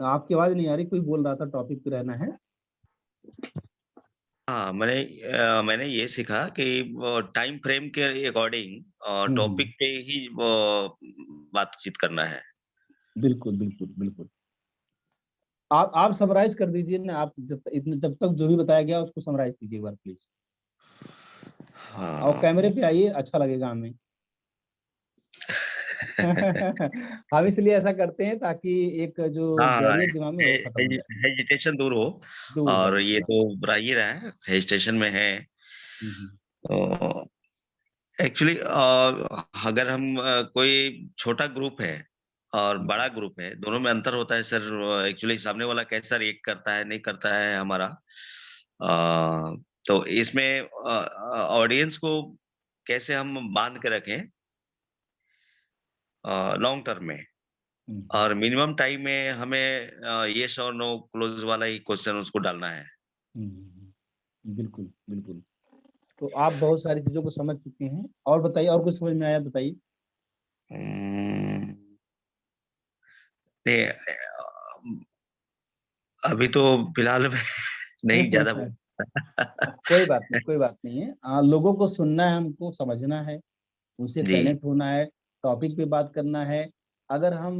आपकी आवाज नहीं आ रही, कोई बोल रहा था टॉपिक पे रहना है। हाँ, मैंने ये सीखा कि टाइम फ्रेम के अकॉर्डिंग टॉपिक पे ही बातचीत करना है। बिल्कुल बिल्कुल बिल्कुल। आप समराइज कर दीजिए ना, आप जब तक जो भी बताया गया उसको समराइज कीजिए एक बार प्लीज। और हाँ। कैमरे पे आइए, अच्छा लगेगा हमें। हम इसलिए ऐसा करते हैं ताकि एक जो हाँ, बैरियर दिमाग में, वो खत्म हो जाए, हेजिटेशन दूर हो। दूर हो और ये पूरा। तो बुरा ही रहा है, हेजिटेशन में है। तो एक्चुअली अगर हम कोई छोटा ग्रुप है और बड़ा ग्रुप है, दोनों में अंतर होता है सर। एक्चुअली सामने वाला कैसा रिएक्ट करता है, नहीं करता है हमारा। तो इसमें ऑडियंस को कैसे हम बांध के रखें लॉन्ग टर्म में, और मिनिमम टाइम में हमें यस और नो क्लोज वाला ही क्वेश्चन उसको डालना है। बिल्कुल बिल्कुल। तो आप बहुत सारी चीजों को समझ चुके हैं, और बताइए, और कुछ समझ में आया बताइए। नहीं, अभी तो फिलहाल में नहीं ज्यादा कोई बात नहीं, कोई बात नहीं है। लोगों को सुनना है, हमको समझना है, उनसे जी। कनेक्ट होना है, टॉपिक पे बात करना है। अगर हम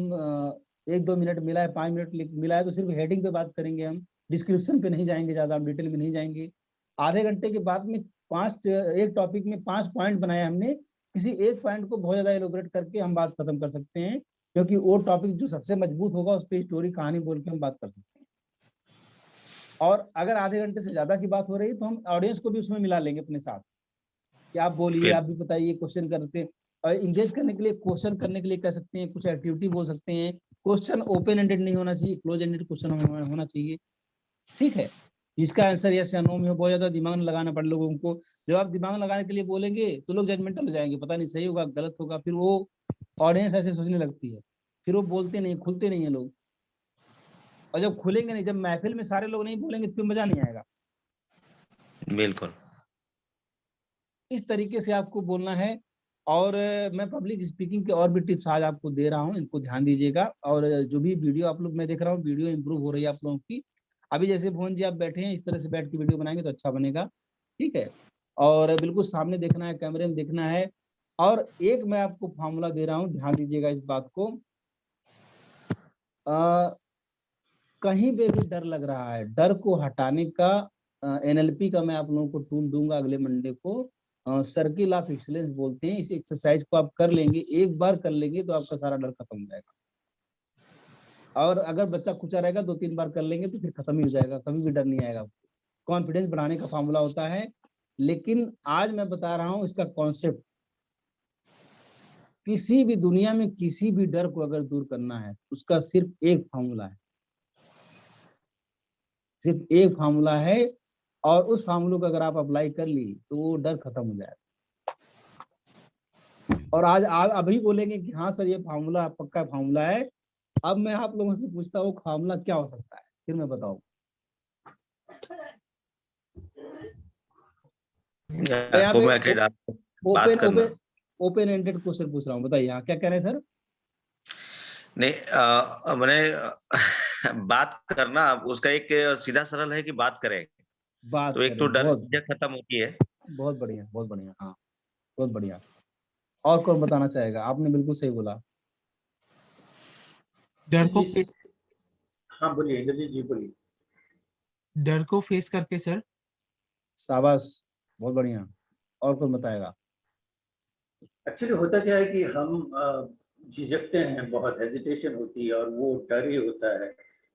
1-2 मिनट मिला है, 5 मिनट मिला है, तो सिर्फ हेडिंग पे बात करेंगे, हम डिस्क्रिप्शन पे नहीं जाएंगे, ज्यादा हम डिटेल में नहीं जाएंगे। आधे घंटे के बाद में एक टॉपिक में 5 पॉइंट बनाए हमने, किसी एक पॉइंट को बहुत ज्यादा एलोबरेट करके हम बात खत्म कर सकते हैं, क्योंकि वो टॉपिक जो सबसे मजबूत होगा उस पर स्टोरी कहानी बोल के हम बात कर सकते हैं। और अगर आधे घंटे से ज्यादा की बात हो रही है, तो हम ऑडियंस को भी उसमें मिला लेंगे अपने साथ, कि आप बोलिए, फिर आप भी बताइए, क्वेश्चन करते हैं। और इंगेज करने के लिए, क्वेश्चन करने के लिए कह सकते हैं, कुछ एक्टिविटी बोल सकते हैं। क्वेश्चन ओपन एंडेड नहीं होना चाहिए, क्लोज एंडेड क्वेश्चन होना चाहिए। ठीक है, इसका आंसर यस या नो में हो। बहुत ज्यादा दिमाग न लगाना पड़े लोगों को। जब आप दिमाग लगाने के लिए बोलेंगे तो लोग जजमेंटल हो जाएंगे, पता नहीं सही होगा गलत होगा, फिर वो ऑडियंस ऐसे सोचने लगती है, फिर वो बोलते नहीं, खुलते नहीं है लोग। और जब खुलेंगे नहीं, जब महफिल में सारे लोग नहीं बोलेंगे तो मजा नहीं आएगा। बिल्कुल। इस तरीके से आपको बोलना है। और मैं पब्लिक स्पीकिंग के और भी टिप्स आज आपको दे रहा हूँ, इनको ध्यान दीजिएगा। और जो भी वीडियो आप लोग, मैं देख रहा हूँ वीडियो इंप्रूव हो रही है आप लोगों की। अभी जैसे भुवन जी आप बैठे हैं, इस तरह से बैठ के वीडियो बनाएंगे तो अच्छा बनेगा। ठीक है, और बिल्कुल सामने देखना है, कैमरे में देखना है। और एक मैं आपको फॉर्मूला दे रहा हूँ, ध्यान दीजिएगा इस बात को। कहीं पे भी डर लग रहा है, डर को हटाने का एनएलपी का मैं आप लोगों को टूल दूंगा अगले मंडे को। सर्किल ऑफ एक्सीलेंस बोलते हैं। इस एक्सरसाइज को आप कर लेंगे, एक बार कर लेंगे तो आपका सारा डर खत्म हो जाएगा। और अगर बच्चा खुचा रहेगा 2-3 बार कर लेंगे तो फिर खत्म ही हो जाएगा, कभी भी डर नहीं आएगा। कॉन्फिडेंस बढ़ाने का फार्मूला होता है। लेकिन आज मैं बता रहा हूं इसका कॉन्सेप्ट। किसी भी दुनिया में किसी भी डर को अगर दूर करना है, उसका सिर्फ एक फार्मूला है, सिर्फ एक फार्मूला है। और उस फार्मूले को अगर आप अप्लाई कर ली तो वो डर खत्म हो जाएगा। और आज आप अभी बोलेंगे कि हाँ सर ये फार्मूला पक्का फार्मूला है। अब मैं आप लोगों से पूछता हूँ फार्मूला क्या हो सकता है, फिर मैं बताऊं। आपको मैं बात ओपन करना ओपन ओपन एंडेड क्वेश्चन पूछ रहा हूँ, बताइए हाँ क्या कह रहे हैं सर? नहीं, मैंने बात करना उसका एक सीधा सरल है कि बात करें, बात तो एक तो करें, डर बहुत चीजें खत्म होती है। बहुत बढ़िया, बहुत बढ़िया, हाँ बहुत बढ़िया। और कौन बताना चाहेगा? आपने बिल्कुल सही बोला। डर को जिस हाँ बोलिए इंद्रजीत जी, बोलिए। डर को फेस करके सर। शाबाश, बहुत बढ़िया। और कौन बताएगा? एक्चुअली होता क्या है कि हम झिझकते हैं, बहुत हेजिटेशन होती है, और वो डर ही होता है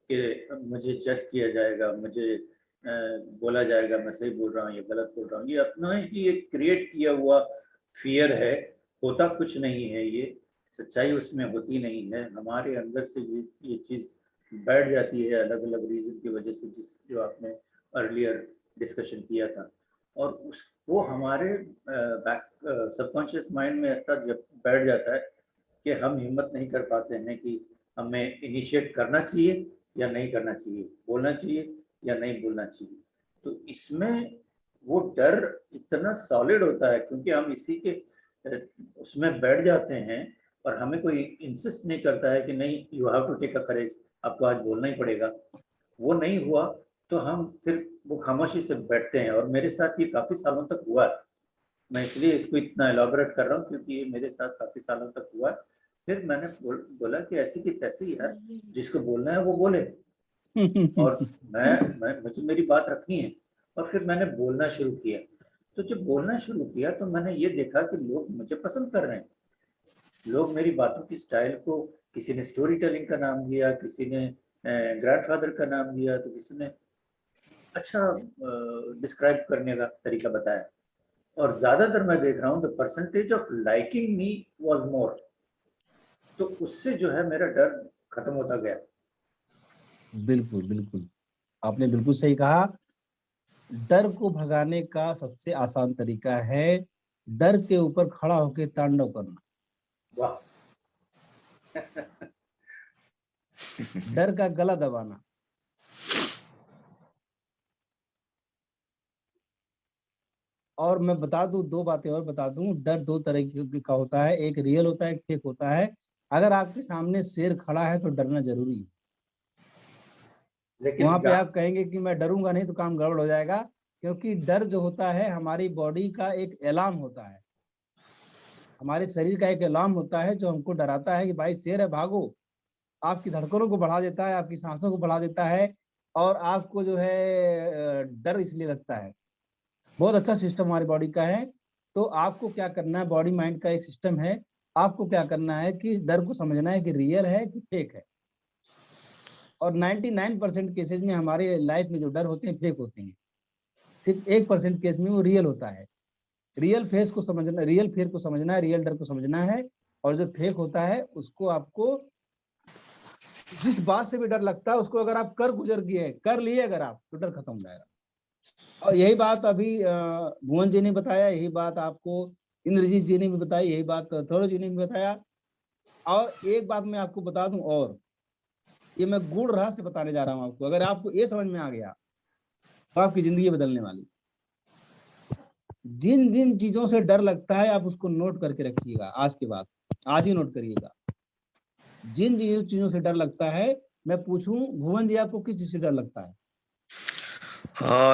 कि मुझे जज किया जाएगा, मुझे बोला जाएगा मैं सही बोल रहा हूँ या गलत बोल रहा हूँ। ये अपना ही एक क्रिएट किया हुआ फियर है, होता कुछ नहीं है, ये सच्चाई उसमें होती नहीं है। हमारे अंदर से ये चीज़ बैठ जाती है अलग अलग रीज़न की वजह से, जो आपने अर्लियर डिस्कशन किया था। और उस वो हमारे सबकॉन्शियस माइंड में ऐसा जब बैठ जाता है कि हम हिम्मत नहीं कर पाते हैं कि हमें इनिशिएट करना चाहिए या नहीं करना चाहिए, बोलना चाहिए या नहीं बोलना चाहिए। तो इसमें वो डर इतना सॉलिड होता है क्योंकि हम इसी के उसमें बैठ जाते हैं, और हमें कोई इंसिस्ट नहीं करता है कि नहीं you have to take a courage, आपको आज बोलना ही पड़ेगा। वो नहीं हुआ तो हम फिर वो खामोशी से बैठते हैं। और मेरे साथ ये काफ़ी सालों तक हुआ है। मैं इसलिए इसको इतना एलाबोरेट कर रहा हूँ क्योंकि ये मेरे साथ काफ़ी सालों तक हुआ है। फिर मैंने बोला कि ऐसी की तैसी यार, जिसको बोलना है वो बोले, और मुझे मेरी बात रखनी है। और फिर मैंने बोलना शुरू किया। तो जब बोलना शुरू किया तो मैंने ये देखा कि लोग मुझे पसंद कर रहे हैं। लोग मेरी बातों की स्टाइल को, किसी ने स्टोरी टेलिंग का नाम दिया, किसी ने ग्रैंडफादर का नाम दिया, तो किसी ने अच्छा डिस्क्राइब करने का तरीका बताया। और ज्यादातर मैं देख रहा हूँ the percentage of liking me was more. तो उससे जो है मेरा डर खत्म होता गया। बिल्कुल बिल्कुल, आपने बिल्कुल सही कहा। डर को भगाने का सबसे आसान तरीका है डर के ऊपर खड़ा होकर तांडव करना। वाह डर का गला दबाना। और मैं बता दूं, 2 बातें और बता दूं। डर 2 तरह का होता है, एक रियल होता है, एक फेक होता है। अगर आपके सामने शेर खड़ा है तो डरना जरूरी है। लेकिन वहां पे आप कहेंगे कि मैं डरूंगा नहीं तो काम गड़बड़ हो जाएगा। क्योंकि डर जो होता है हमारी बॉडी का एक अलार्म होता है, हमारे शरीर का एक अलार्म होता है जो हमको डराता है कि भाई शेर है भागो। आपकी धड़कनों को बढ़ा देता है, आपकी सांसों को बढ़ा देता है। और आपको जो है डर इसलिए लगता है। बहुत अच्छा सिस्टम हमारी बॉडी का है। तो आपको क्या करना है, बॉडी माइंड का एक सिस्टम है। आपको क्या करना है कि डर को समझना है कि रियल है कि फेक है। और 99% केसेज में हमारे लाइफ में जो डर होते हैं फेक होते हैं। सिर्फ 1% केस में वो रियल होता है। रियल फेस को समझना, रियल फेयर को समझना है, रियल डर को समझना है। और जो फेक होता है उसको आपको, जिस बात से भी डर लगता है उसको अगर आप कर लिए अगर आप, तो डर खत्म हो जाएगा। और यही बात अभी भुवन जी ने बताया, यही बात आपको इंद्रजीत जी ने भी बताई, यही बात थोड़ो जी ने भी बताया। और एक बात मैं आपको बता दूं, और ये मैं गूढ़ रहस्य बताने जा रहा हूं आपको, अगर आपको ये समझ में आ गया तो आपकी जिंदगी बदलने वाली। जिन जिन चीजों से डर लगता है आप उसको नोट करके रखिएगा, आज के बाद, आज ही नोट करिएगा। जिन जिन चीजों से डर लगता है, मैं पूछूं भुवन जी आपको किस चीज से डर लगता है?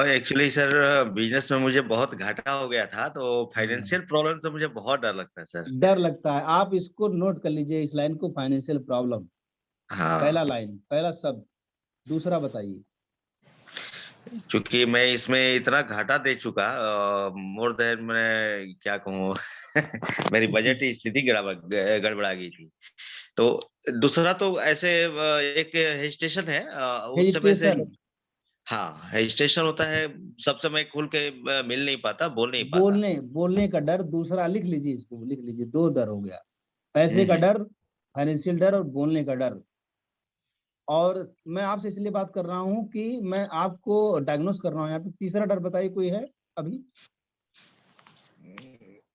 एक्चुअली सर बिजनेस में मुझे बहुत घाटा हो गया था, तो फाइनेंशियल प्रॉब्लम से मुझे बहुत डर लगता है सर। डर लगता है, आप इसको नोट कर लीजिए इस लाइन को, फाइनेंशियल प्रॉब्लम, पहला हाँ, लाइन, पहला शब्द। दूसरा बताइए। क्योंकि मैं इसमें इतना घाटा दे चुका, मोर देन, मैं क्या कहूँ मेरी बजट की स्थिति गड़बड़ा गई थी। तो दूसरा तो ऐसे एक हेजिटेशन है, उस समय से। हेजिटेशन, हाँ, हेजिटेशन होता है, सब समय खुल के मिल नहीं पाता, बोल नहीं पाता। बोलने का डर। दूसरा लिख लीजिए, इसको लिख लीजिए, दो डर हो गया, पैसे का हम्म। डर, फाइनेंशियल डर, और बोलने का डर। और मैं आपसे इसलिए बात कर रहा हूं कि मैं आपको डायग्नोस कर रहा हूं यहाँ पे। तीसरा डर बताइए, कोई है अभी?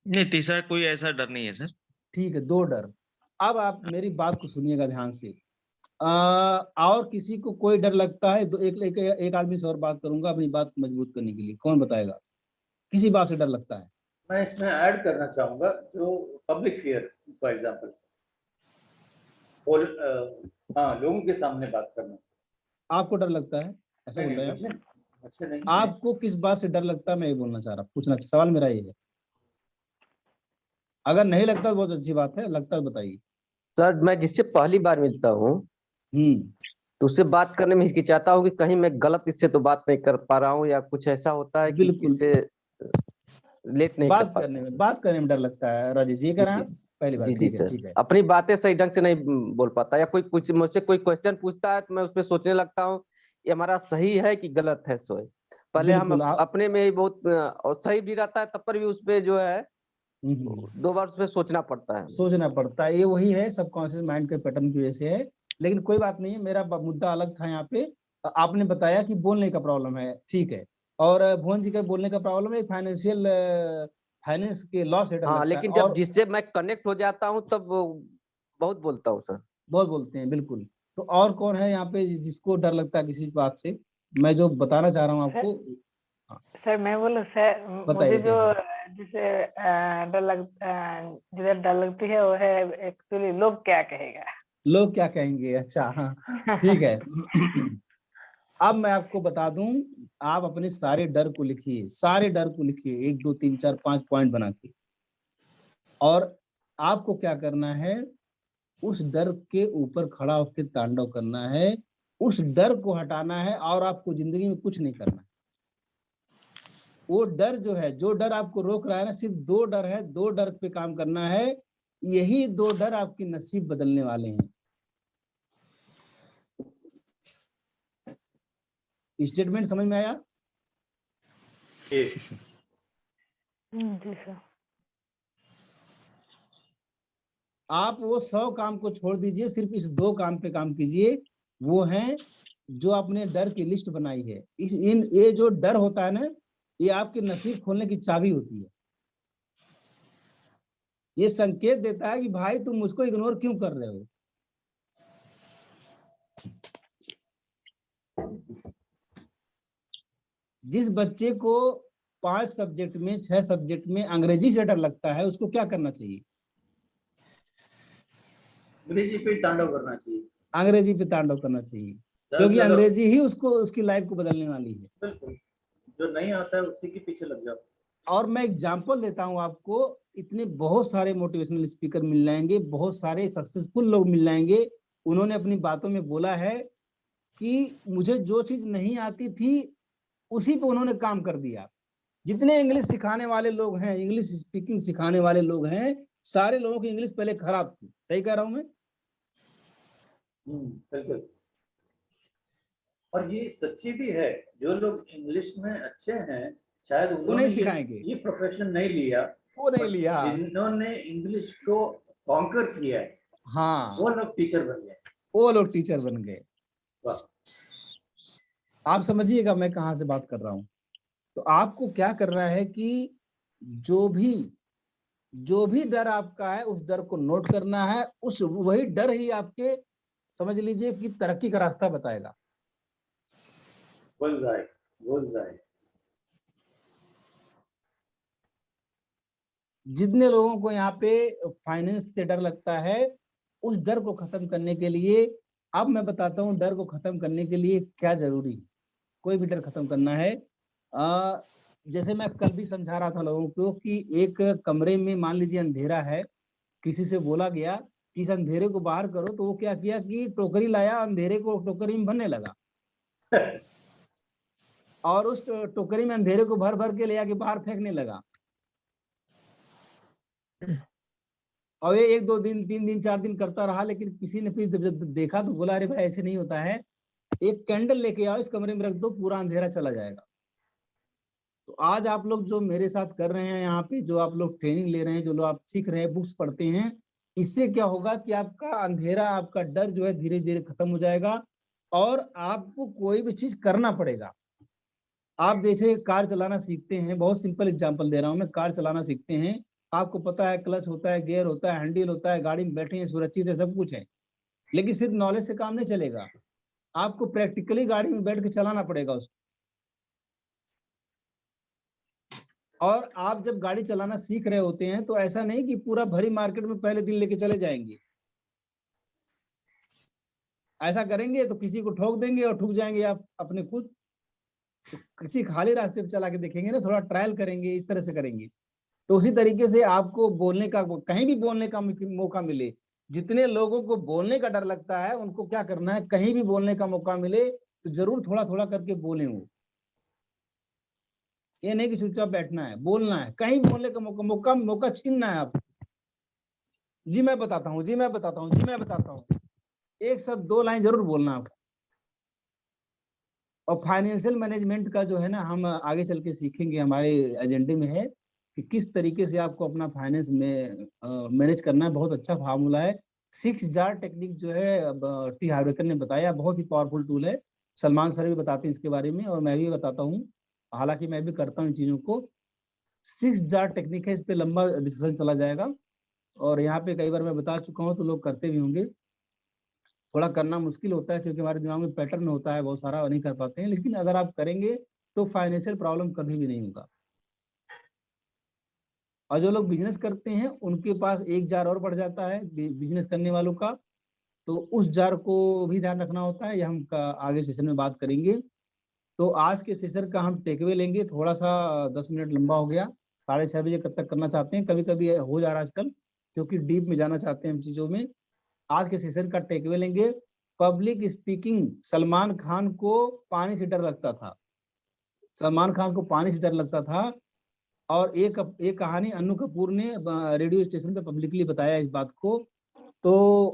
नहीं, तीसरा कोई ऐसा डर नहीं है सर। ठीक है, दो डर। अब आप मेरी बात को सुनिएगा ध्यान से। और किसी को कोई डर लगता है? एक आदमी से और बात करूंगा अपनी बात को मजबूत करने के लिए। कौन बताएगा किसी बात से डर लगता है? मैं इसमें ऐड करना चाहूंगा, जो पब्लिक फियर, फॉर एग्जांपल, और हाँ, लोगों के सामने बात करना। आपको डर लगता है, ऐसा बोल रहे हैं आप? मुझे नहीं। आपको किस बात से डर लगता है, मैं ये बोलना चाह रहा हूँ, पूछना, सवाल मेरा ये है। अगर नहीं लगता तो बहुत अच्छी बात है, लगता है बताइए। सर मैं जिससे पहली बार मिलता हूँ तो उससे बात करने में हिचकिचाता हूँ कि कहीं मैं गलत इससे तो बात नहीं कर पा रहा हूँ, या कुछ ऐसा होता है कि बिल्कुल, इससे लेट नहीं कर पाता। बात करने में डर लगता है। राजेश जी कह रहे हैं आप? पहली बार, जी जी ठीक है, सर, ठीक है। अपनी बातें सही ढंग से नहीं बोल पाता, या कोई कुछ मुझसे कोई क्वेश्चन पूछता है तो मैं उसपे सोचने लगता हूँ ये हमारा सही है कि गलत है। सोए पहले हम बिल्कुल, आप अपने में ही बहुत और सही भी रहता है, तब पर भी उसपे जो है दो बार उसपे सोचना पड़ता है। सोचना पड़ता है, ये वही है, सबकॉन्शियस माइंड के पैटर्न की वजह से है। लेकिन कोई बात नहीं है, मेरा मुद्दा अलग था यहाँ पे। आपने बताया कि बोलने का प्रॉब्लम है, ठीक है। और भुवन जी का बोलने का प्रॉब्लम है, फाइनेंशियल, फाइनेंस के लॉ से डर हाँ, लगता है। लेकिन जब और जिससे मैं कनेक्ट हो जाता हूँ तब बहुत बोलता हूँ सर। बहुत बोलते हैं, बिल्कुल। तो और कौन है यहाँ पे जिसको डर लगता है किसी बात से? मैं जो बताना चाह रहा हूँ आपको। सर मैं बोलूं सर, मुझे बताइए, जो बताइए। जिसे जिधर डर लगती है वो है एक्चुअली लोग क्या कहेगा। लोग क्या कहेंगे, अच्छा, हाँ, ठीक है। अब मैं आपको बता दूं, आप अपने सारे डर को लिखिए, सारे डर को लिखिए, 1 2 3 4 5 पॉइंट बना के। और आपको क्या करना है, उस डर के ऊपर खड़ा होकर तांडव करना है, उस डर को हटाना है, और आपको जिंदगी में कुछ नहीं करना। वो डर जो है, जो डर आपको रोक रहा है ना, सिर्फ दो डर है, दो डर पे काम करना है। यही दो डर आपकी नसीब बदलने वाले हैं। स्टेटमेंट समझ में आया? जी सर। आप वो 100 काम को छोड़ दीजिए, सिर्फ इस दो काम पे काम कीजिए। वो है जो आपने डर की लिस्ट बनाई है। ये जो डर होता है ना, ये आपके नसीब खोलने की चाबी होती है। ये संकेत देता है कि भाई तुम मुझको इग्नोर क्यों कर रहे हो। जिस बच्चे को 5 सब्जेक्ट में, 6 सब्जेक्ट में अंग्रेजी से डर लगता है, उसको क्या करना चाहिए? अंग्रेजी पे तांडव करना चाहिए। अंग्रेजी पे तांडव करना चाहिए, क्योंकि अंग्रेजी ही उसको, उसकी लाइफ को बदलने वाली है। बिल्कुल, जो नहीं आता है उसी के पीछे लग जाओ। और मैं एग्जांपल देता हूं आपको, इतने बहुत सारे मोटिवेशनल स्पीकर मिल जाएंगे, बहुत सारे सक्सेसफुल लोग मिल जाएंगे। उन्होंने अपनी बातों में बोला है कि मुझे जो चीज नहीं आती थी उसी पे उन्होंने काम कर दिया। जितने इंग्लिश सिखाने वाले लोग हैं, इंग्लिश स्पीकिंग सिखाने वाले लोग हैं, सारे लोगों की इंग्लिश पहले खराब थी। सही कह रहा हूं मैं? बिल्कुल। और ये सच्ची भी है, जो लोग इंग्लिश में अच्छे हैं, शायद वो उन्होंने नहीं सिखाएंगे, ये प्रोफेशन नहीं लिया, वो नहीं लिया। जिन्होंने इंग्लिश को कॉन्कर किया है, हाँ, वो लोग टीचर बन गए, वो लोग टीचर बन गए। वाह। आप समझिएगा मैं कहाँ से बात कर रहा हूँ। तो आपको क्या करना है कि जो भी डर आपका है उस डर को नोट करना है। उस वही डर ही आपके समझ लीजिए कि तरक्की का रास्ता बताएगा। Bullseye, bullseye. जितने लोगों को यहाँ पे फाइनेंस से डर लगता है, उस डर को खत्म करने के लिए अब मैं बताता हूँ डर को खत्म करने के लिए क्या जरूरी है। कोई भी डर खत्म करना है, जैसे मैं कल भी समझा रहा था लोगों को कि एक कमरे में मान लीजिए अंधेरा है, किसी से बोला गया कि इस अंधेरे को बाहर करो, तो वो क्या किया कि टोकरी लाया, अंधेरे को टोकरी में भरने लगा और उस टोकरी में अंधेरे को भर भर के ले आके बाहर फेंकने लगा। और ये 1 2 दिन 3 दिन 4 दिन करता रहा, लेकिन किसी ने फिर जब देखा तो बोला अरे भाई ऐसे नहीं होता है, एक कैंडल लेके आओ, इस कमरे में रख दो, पूरा अंधेरा चला जाएगा। तो आज आप लोग जो मेरे साथ कर रहे हैं यहाँ पे, जो आप लोग ट्रेनिंग ले रहे हैं, जो लोग आप सीख रहे हैं, बुक्स पढ़ते हैं, इससे क्या होगा कि आपका अंधेरा, आपका डर जो है धीरे धीरे खत्म हो जाएगा और आपको कोई भी चीज करना पड़ेगा। आप जैसे कार चलाना सीखते हैं, बहुत सिंपल एग्जांपल दे रहा हूं मैं, कार चलाना सीखते हैं, आपको पता है क्लच होता है, गियर होता है, हैंडल होता है, गाड़ी में बैठे हैं, सुरक्षित है, सब कुछ है, लेकिन सिर्फ नॉलेज से काम नहीं चलेगा, आपको प्रैक्टिकली गाड़ी में बैठ के चलाना पड़ेगा उसको। और आप जब गाड़ी चलाना सीख रहे होते हैं तो ऐसा नहीं कि पूरा भरी मार्केट में पहले दिन लेके चले जाएंगे। ऐसा करेंगे तो किसी को ठोक देंगे और ठुक जाएंगे आप अपने खुद। तो किसी खाली रास्ते पे चला के देखेंगे ना, थोड़ा ट्रायल करेंगे, इस तरह से करेंगे। तो उसी तरीके से आपको बोलने का, कहीं भी बोलने का मौका मिले, जितने लोगों को बोलने का डर लगता है उनको क्या करना है, कहीं भी बोलने का मौका मिले तो जरूर थोड़ा थोड़ा करके बोलें। वो ये नहीं कि चुपचाप बैठना है, बोलना है, कहीं बोलने का मौका छीनना है आप। जी मैं बताता हूँ, जी मैं बताता हूँ, जी मैं बताता हूँ, एक शब्द 2 लाइन जरूर बोलना आप। और फाइनेंशियल मैनेजमेंट का जो है ना, हम आगे चल के सीखेंगे, हमारे एजेंडे में है कि किस तरीके से आपको अपना फाइनेंस में मैनेज करना है। बहुत अच्छा फार्मूला है, 6 जार टेक्निक जो है टी हार्वेकर ने बताया, बहुत ही पावरफुल टूल है। सलमान सर भी बताते हैं इसके बारे में और मैं भी बताता हूँ, हालांकि मैं भी करता हूँ इन चीजों को। 6 जार टेक्निक है, इस पे लंबा डिस्कशन चला जाएगा और यहाँ पे कई बार मैं बता चुका हूँ तो लोग करते भी होंगे। थोड़ा करना मुश्किल होता है क्योंकि हमारे दिमाग में पैटर्न होता है बहुत सारा, नहीं कर पाते हैं, लेकिन अगर आप करेंगे तो फाइनेंशियल प्रॉब्लम कभी भी नहीं होगा। और जो लोग बिजनेस करते हैं उनके पास 1 जार और बढ़ जाता है बिजनेस करने वालों का, तो उस जार को भी ध्यान रखना होता है। ये हम आगे सेशन में बात करेंगे। तो आज के सेशन का हम टेकअवे लेंगे, थोड़ा सा 10 मिनट लंबा हो गया, 6:30 बजे कब तक करना चाहते हैं, कभी कभी हो जा रहा है आजकल, क्योंकि डीप में जाना चाहते हैं हम चीजों में। आज के सेशन का टेकअवे लेंगे, पब्लिक स्पीकिंग। सलमान खान को पानी से डर लगता था, सलमान खान को पानी से डर लगता था। और एक कहानी अन्नू कपूर ने रेडियो स्टेशन पे पब्लिकली बताया इस बात को। तो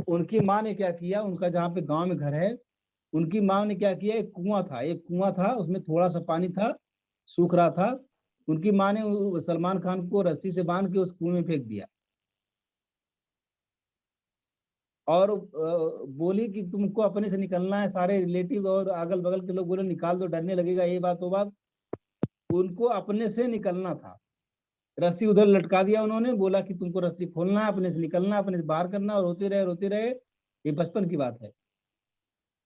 उनकी माँ ने क्या किया, उनका जहाँ पे गांव में घर है, उनकी माँ ने क्या किया, एक कुआं था, उसमें थोड़ा सा पानी था, सूख रहा था। उनकी माँ ने सलमान खान को रस्सी से बांध के उस कुएं में फेंक दिया और बोली कि तुमको अपने से निकलना है। सारे रिलेटिव और अगल बगल के लोग बोले निकाल दो, डरने लगेगा, ये बात वो बात। उनको अपने से निकलना था, रस्सी उधर लटका दिया उन्होंने, बोला कि तुमको रस्सी खोलना है, अपने से निकलना, अपने से बाहर करना, और रोते रहे। ये बचपन की बात है।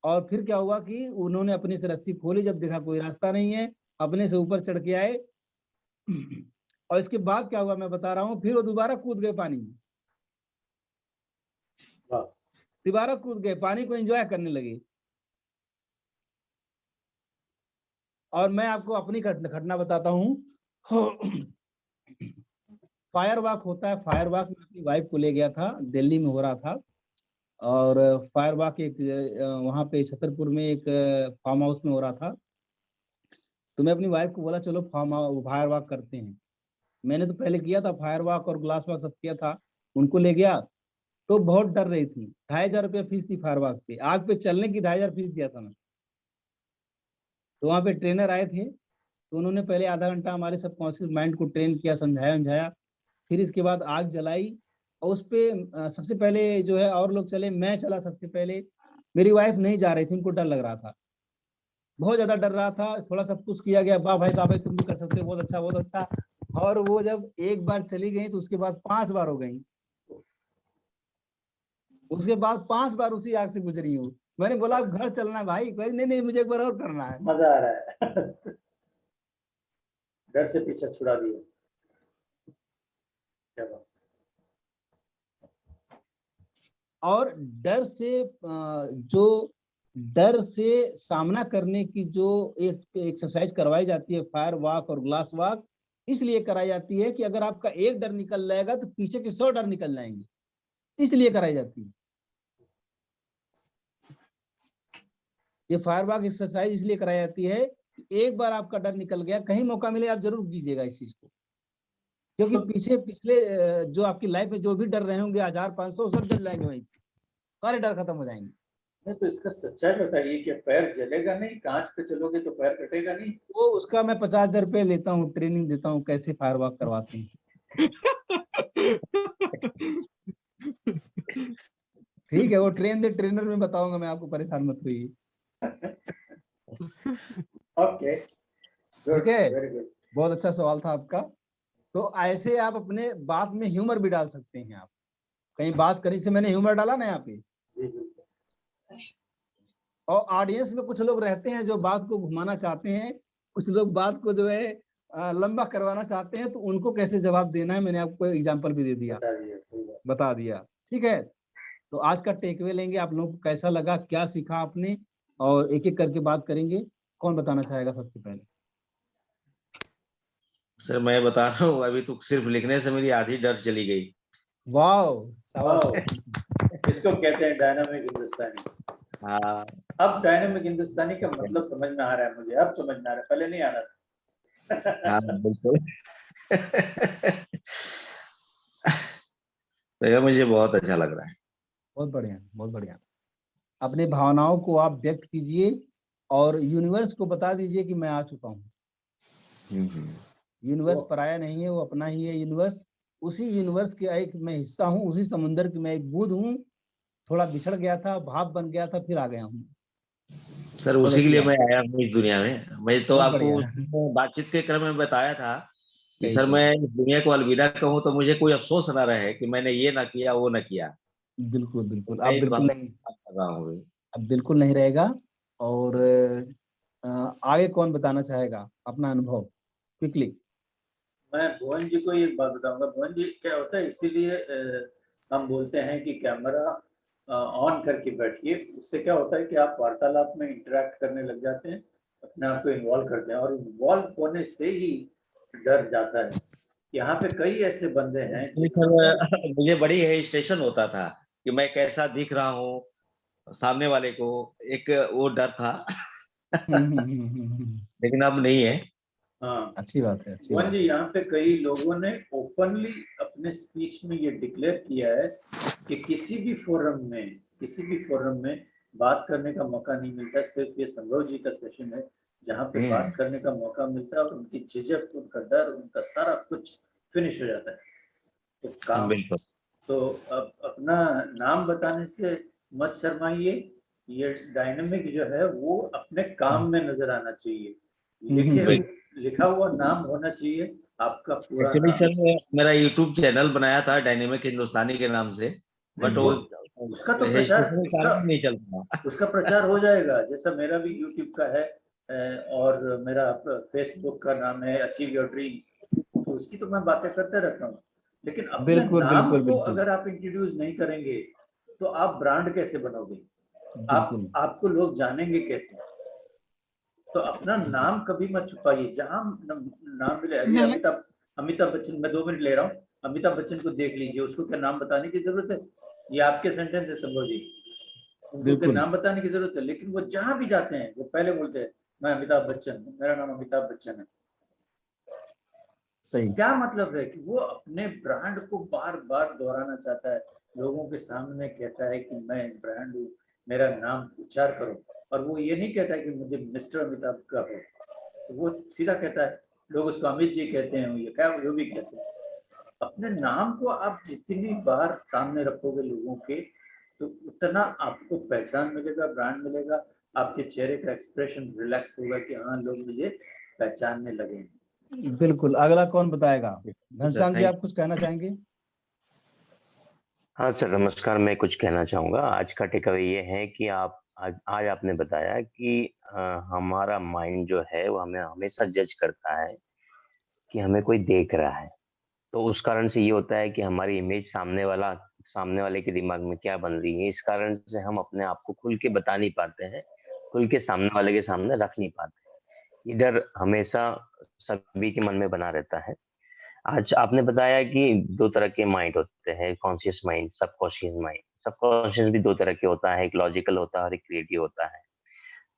और फिर क्या हुआ कि उन्होंने अपने से रस्सी खोली, जब देखा कोई रास्ता नहीं है, अपने से ऊपर चढ़ के आए। और इसके बाद क्या हुआ मैं बता रहा हूँ, फिर वो दोबारा कूद गए पानी में, दोबारा कूद गए, पानी को एंजॉय करने लगे। और मैं आपको अपनी घटना बताता हूँ। फायर वॉक होता है, फायर वॉक में अपनी वाइफ को ले गया था, दिल्ली में हो रहा था। और फायर वॉक एक वहाँ पे छतरपुर में एक फार्म हाउस में हो रहा था। तो मैं अपनी वाइफ को बोला चलो फायर वॉक करते हैं। मैंने तो पहले किया था फायर वॉक और ग्लास वॉक सब किया था, उनको ले गया तो बहुत डर रही थी। 2500 रुपया फीस थी फायर वॉक पे, आग पे चलने की 2500 फीस दिया था मैं। तो वहाँ पे ट्रेनर आए थे, तो उन्होंने पहले आधा घंटा हमारे सबकॉन्शियस माइंड को ट्रेन किया, समझाया, फिर इसके बाद आग जलाई और उस पे सबसे पहले जो है और लोग चले, मैं चला सबसे पहले। मेरी वाइफ नहीं जा रही थी, उनको डर लग रहा था, बहुत ज्यादा डर रहा था। थोड़ा सा पुश किया गया, वाह भाई तुम भी कर सकते हो, बहुत अच्छा बहुत अच्छा। और वो जब एक बार चली गई तो उसके बाद 5 बार हो गई, उसके बाद 5 बार उसी आग से गुजरी हूँ। मैंने बोला अब घर चलना भाई, नहीं नहीं मुझे एक बार और करना है। मजा आ रहा है। डर से पीछा छुड़ा दिया। क्या बात। और डर से जो डर से सामना करने की जो एक एक्सरसाइज करवाई जाती है, फायर वॉक और ग्लास वॉक, इसलिए कराई जाती है कि अगर आपका एक डर निकल जाएगा तो पीछे के 100 डर निकल जाएंगे, इसलिए कराई जाती है। ये फायर वॉक एक्सरसाइज इसलिए कराई जाती है कि एक बार आपका डर निकल गया, कहीं मौका मिले आप जरूर कीजिएगा इस चीज को, क्योंकि पीछे पिछले जो आपकी लाइफ में जो भी डर रहे होंगे 1500 सब जल जाएंगे, वहीं सारे डर खत्म हो जाएंगे। नहीं तो इसका सच्चाई बताइए कि पैर जलेगा नहीं, कांच पे चलोगे तो पैर कटेगा नहीं? वो उसका मैं 50,000 रुपये लेता हूँ, ट्रेनिंग देता हूँ कैसे फायर वॉक करवाते हैं। ठीक है, वो ट्रेनर में बताऊंगा मैं आपको, परेशान मत होइए। ओके, ठीक है, वेरी गुड। बहुत अच्छा सवाल था आपका। तो ऐसे आप अपने बात में ह्यूमर भी डाल सकते हैं। आप कहीं बात करी से मैंने ह्यूमर डाला ना यहाँ पे, और ऑडियंस में कुछ लोग रहते हैं जो बात को घुमाना चाहते हैं, कुछ लोग बात को जो है लंबा करवाना चाहते हैं, तो उनको कैसे जवाब देना है मैंने आपको एग्जांपल भी दे दिया, बता दिया। ठीक है, तो आज का टेकअवे लेंगे, आप लोगों को कैसा लगा, क्या सीखा आपने, और एक एक करके बात करेंगे। कौन बताना चाहेगा सबसे पहले? सर मैं बता रहा हूँ, अभी तो सिर्फ लिखने से मेरी आधी डर चली गई। वाओ, शाबाश। इसको कहते हैं डायनामिक हिंदुस्तानी। हाँ, अब डायनामिक हिंदुस्तानी का मतलब समझ में आ रहा है मुझे, अब समझ में आ रहा है, पहले नहीं आ रहा था। हाँ बिल्कुल। तो ये मुझे बहुत अच्छा लग रहा है। बहुत बढ़िया, बहुत बढ़िया। अपने भावनाओं को आप व्यक्त कीजिए और यूनिवर्स को बता दीजिए कि मैं आ चुका हूँ। यूनिवर्स पराया नहीं है, वो अपना ही है यूनिवर्स। उसी यूनिवर्स के एक मैं हिस्सा हूँ, उसी समुद्र की मैं एक बूंद हूँ। थोड़ा बिछड़ गया था, भाप बन गया था, फिर आ गया हूँ। सर उसी के लिए मैं आया हूँ इस दुनिया में। मैं तो आपको बातचीत के क्रम में बताया था कि सर मैं इस दुनिया को अलविदा कहूँ तो मुझे कोई अफसोस ना रहे कि मैंने ये ना किया वो ना किया। बिल्कुल बिल्कुल, तो अब बिल्कुल नहीं, अब बिल्कुल नहीं रहेगा। और आगे कौन बताना चाहेगा अपना अनुभव क्विकली? मैं भुवन जी को एक बात बताऊंगा। भुवन जी, क्या होता है, इसीलिए हम बोलते हैं कि कैमरा ऑन करके बैठिए। उससे क्या होता है कि आप वार्तालाप में इंटरेक्ट करने लग जाते हैं, अपने आप को इन्वॉल्व करते हैं, और इन्वॉल्व होने से ही डर जाता है। यहाँ पे कई ऐसे बंदे हैं मुझे बड़ी हेजिटेशन होता था कि मैं कैसा दिख रहा हूँ सामने वाले को, एक वो डर था। लेकिन अब नहीं है। हाँ, अच्छी बात है, अच्छी भुवन बात जी, है। यहाँ पे कई लोगों ने ओपनली अपने स्पीच में ये डिक्लेयर किया है कि किसी भी फोरम में बात करने का मौका नहीं मिलता। सिर्फ ये संभव जी का सेशन है जहाँ पे बात करने का मौका मिलता है, और उनकी झिझक, उनका डर, उनका सारा कुछ फिनिश हो जाता है। तो काम, तो अब अपना नाम बताने से मत शर्माइए। ये डायनामिक जो है वो अपने काम में नजर आना चाहिए, लिखा हुआ नाम होना चाहिए आपका पूरा नाम। सर मेरा YouTube चैनल बनाया था डायनेमिक हिंदुस्तानी के नाम से, बट वो उसका तो प्रचार, नहीं चलता। उसका प्रचार हो जाएगा, जैसा मेरा भी YouTube का है, और मेरा फेसबुक का नाम है अचीव योर ड्रीम्स। तो उसकी तो मैं बातें करते रहता हूँ, लेकिन अपने नाम को अगर आप इंट्रोड्यूस नहीं करेंगे तो आप ब्रांड कैसे बनोगे? आपको लोग जानेंगे कैसे? तो अपना नाम कभी मत छुपाइए। जहां नाम मिले, अभी अमिताभ बच्चन, मैं 2 मिनट ले रहा हूँ, अमिताभ बच्चन को देख लीजिए, उसको क्या नाम बताने की जरूरत है? ये आपके सेंटेंस है संभव जी, उनको क्या नाम बताने की जरूरत है? लेकिन वो जहां भी जाते हैं वो पहले बोलते हैं मैं अमिताभ बच्चन, मेरा नाम अमिताभ बच्चन है। सही। क्या मतलब है कि वो अपने ब्रांड को बार बार दोहराना चाहता है, लोगों के सामने कहता है कि मैं ब्रांड हूँ, मेरा नाम उच्चार करो। और वो ये नहीं कहता कि मुझे मिस्टर अमिताभ का हो, तो वो सीधा कहता है, लोग उसको अमित जी कहते हैं, ये क्या जो भी कहते हैं। अपने नाम को आप जितनी बार सामने रखोगे लोगों के, तो उतना आपको पहचान मिलेगा, ब्रांड मिलेगा, आपके चेहरे का एक्सप्रेशन रिलैक्स होगा कि हाँ लोग मुझे पहचानने लगे। बिल्कुल। अगला कौन बताएगा? घनश्याम जी, आप कुछ कहना चाहेंगे? हाँ सर, नमस्कार। मैं कुछ कहना चाहूँगा। आज का टेकअवे ये है कि आज आपने बताया कि हमारा माइंड जो है वो हमें हमेशा जज करता है कि हमें कोई देख रहा है। तो उस कारण से ये होता है कि हमारी इमेज सामने वाले के दिमाग में क्या बन रही है, इस कारण से हम अपने आप को खुल के बता नहीं पाते हैं, खुल के सामने वाले के सामने रख नहीं पाते। ये डर हमेशा सभी के मन में बना रहता है। आज आपने बताया कि 2 तरह के माइंड होते हैं, conscious mind, subconscious mind. Subconscious भी 2 तरह के होता है, एक लॉजिकल होता है और एक क्रिएटिव होता है।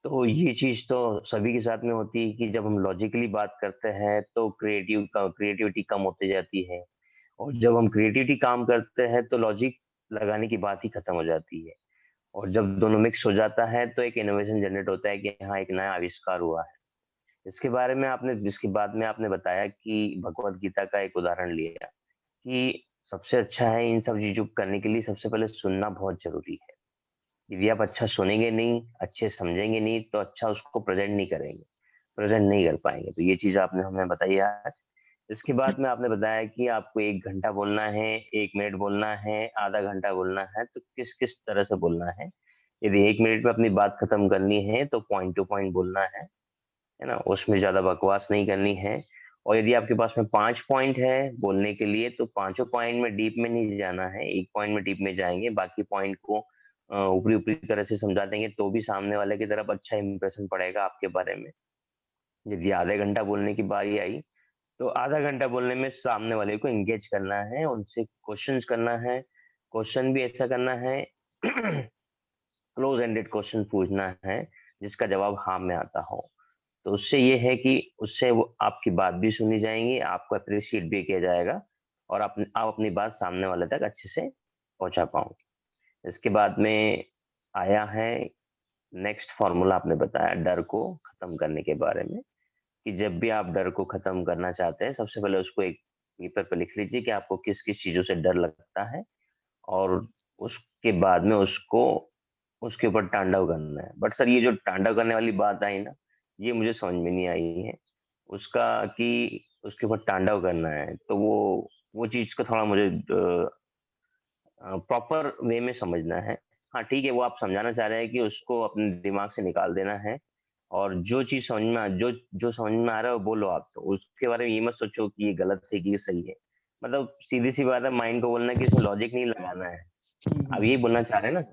तो ये चीज़ तो सभी के साथ में होती है कि जब हम लॉजिकली बात करते हैं तो क्रिएटिविटी कम होती जाती है, और जब हम क्रिएटिविटी काम करते हैं तो लॉजिक लगाने की बात ही खत्म हो जाती है। और जब दोनों मिक्स हो जाता है तो एक इनोवेशन जनरेट होता है कि हाँ, एक नया आविष्कार हुआ है। जिसके बाद में आपने बताया कि भगवत गीता का एक उदाहरण लिया कि सबसे अच्छा है इन सब चीज़ों को करने के लिए सबसे पहले सुनना बहुत ज़रूरी है। यदि आप अच्छा सुनेंगे नहीं, अच्छे समझेंगे नहीं, तो अच्छा उसको प्रेज़ेंट नहीं करेंगे, प्रेज़ेंट नहीं कर पाएँगे। तो ये चीज़ आपने हमें बताई आज। इसके बाद में आपने बताया कि आपको 1 घंटा बोलना है, 1 मिनट बोलना है, आधा घंटा बोलना है, तो किस-किस तरह से बोलना है। यदि 1 मिनट में अपनी बात खत्म करनी है, तो पॉइंट टू पॉइंट बोलना है ना? उसमें ज़्यादा बकवास नहीं करनी है। और यदि आपके पास में 5 पॉइंट है बोलने के लिए, तो पाँचों पॉइंट में डीप में नहीं जाना है, 1 पॉइंट में डीप में जाएँगे, बाकी पॉइंट को ऊपरी-ऊपरी तरह से समझा देंगे, तो भी सामने वाले की तरफ अच्छा इंप्रेशन पड़ेगा आपके बारे में। यदि आधे घंटा बोलने की बारी आई, तो आधा घंटा बोलने में सामने वाले को एंगेज करना है, उनसे क्वेश्चन्स करना है। क्वेश्चन भी ऐसा करना है क्लोज़ एंडेड क्वेश्चन पूछना है, जिसका जवाब हाँ में आता हो। तो उससे ये है कि उससे वो आपकी बात भी सुनी जाएँगी, आपको एप्रिशिएट भी किया जाएगा, और आप अपनी बात सामने वाले तक अच्छे से पहुँचा पाओगे। इसके बाद में आया है नेक्स्ट फ़ॉर्मूला, आपने बताया डर को खत्म करने के बारे में, कि जब भी आप डर को खत्म करना चाहते हैं, सबसे पहले उसको एक पेपर पे लिख लीजिए कि आपको किस-किस चीज़ों से डर लगता है, और उसके बाद में उसको उसके ऊपर तांडव करना है। बट सर, ये जो तांडव करने वाली बात आई ना, ये मुझे समझ में नहीं आई है। उसका कि उसके ऊपर तांडव करना है, तो वो चीज़ को थोड़ा मुझे प्रॉपर वे में समझना है। हाँ, ठीक है, वो आप समझाना चाह रहे हैं कि उसको अपने दिमाग से निकाल देना है, और जो चीज़ समझ में जो समझ में आ रहा है वो बोलो आप। तो उसके बारे में ये मत सोचो कि ये गलत है कि ये सही है। मतलब सीधी-सी बात है, माइंड को बोलना है कि इसमें लॉजिक नहीं लगाना है। आप यही बोलना चाह रहे हैं ना?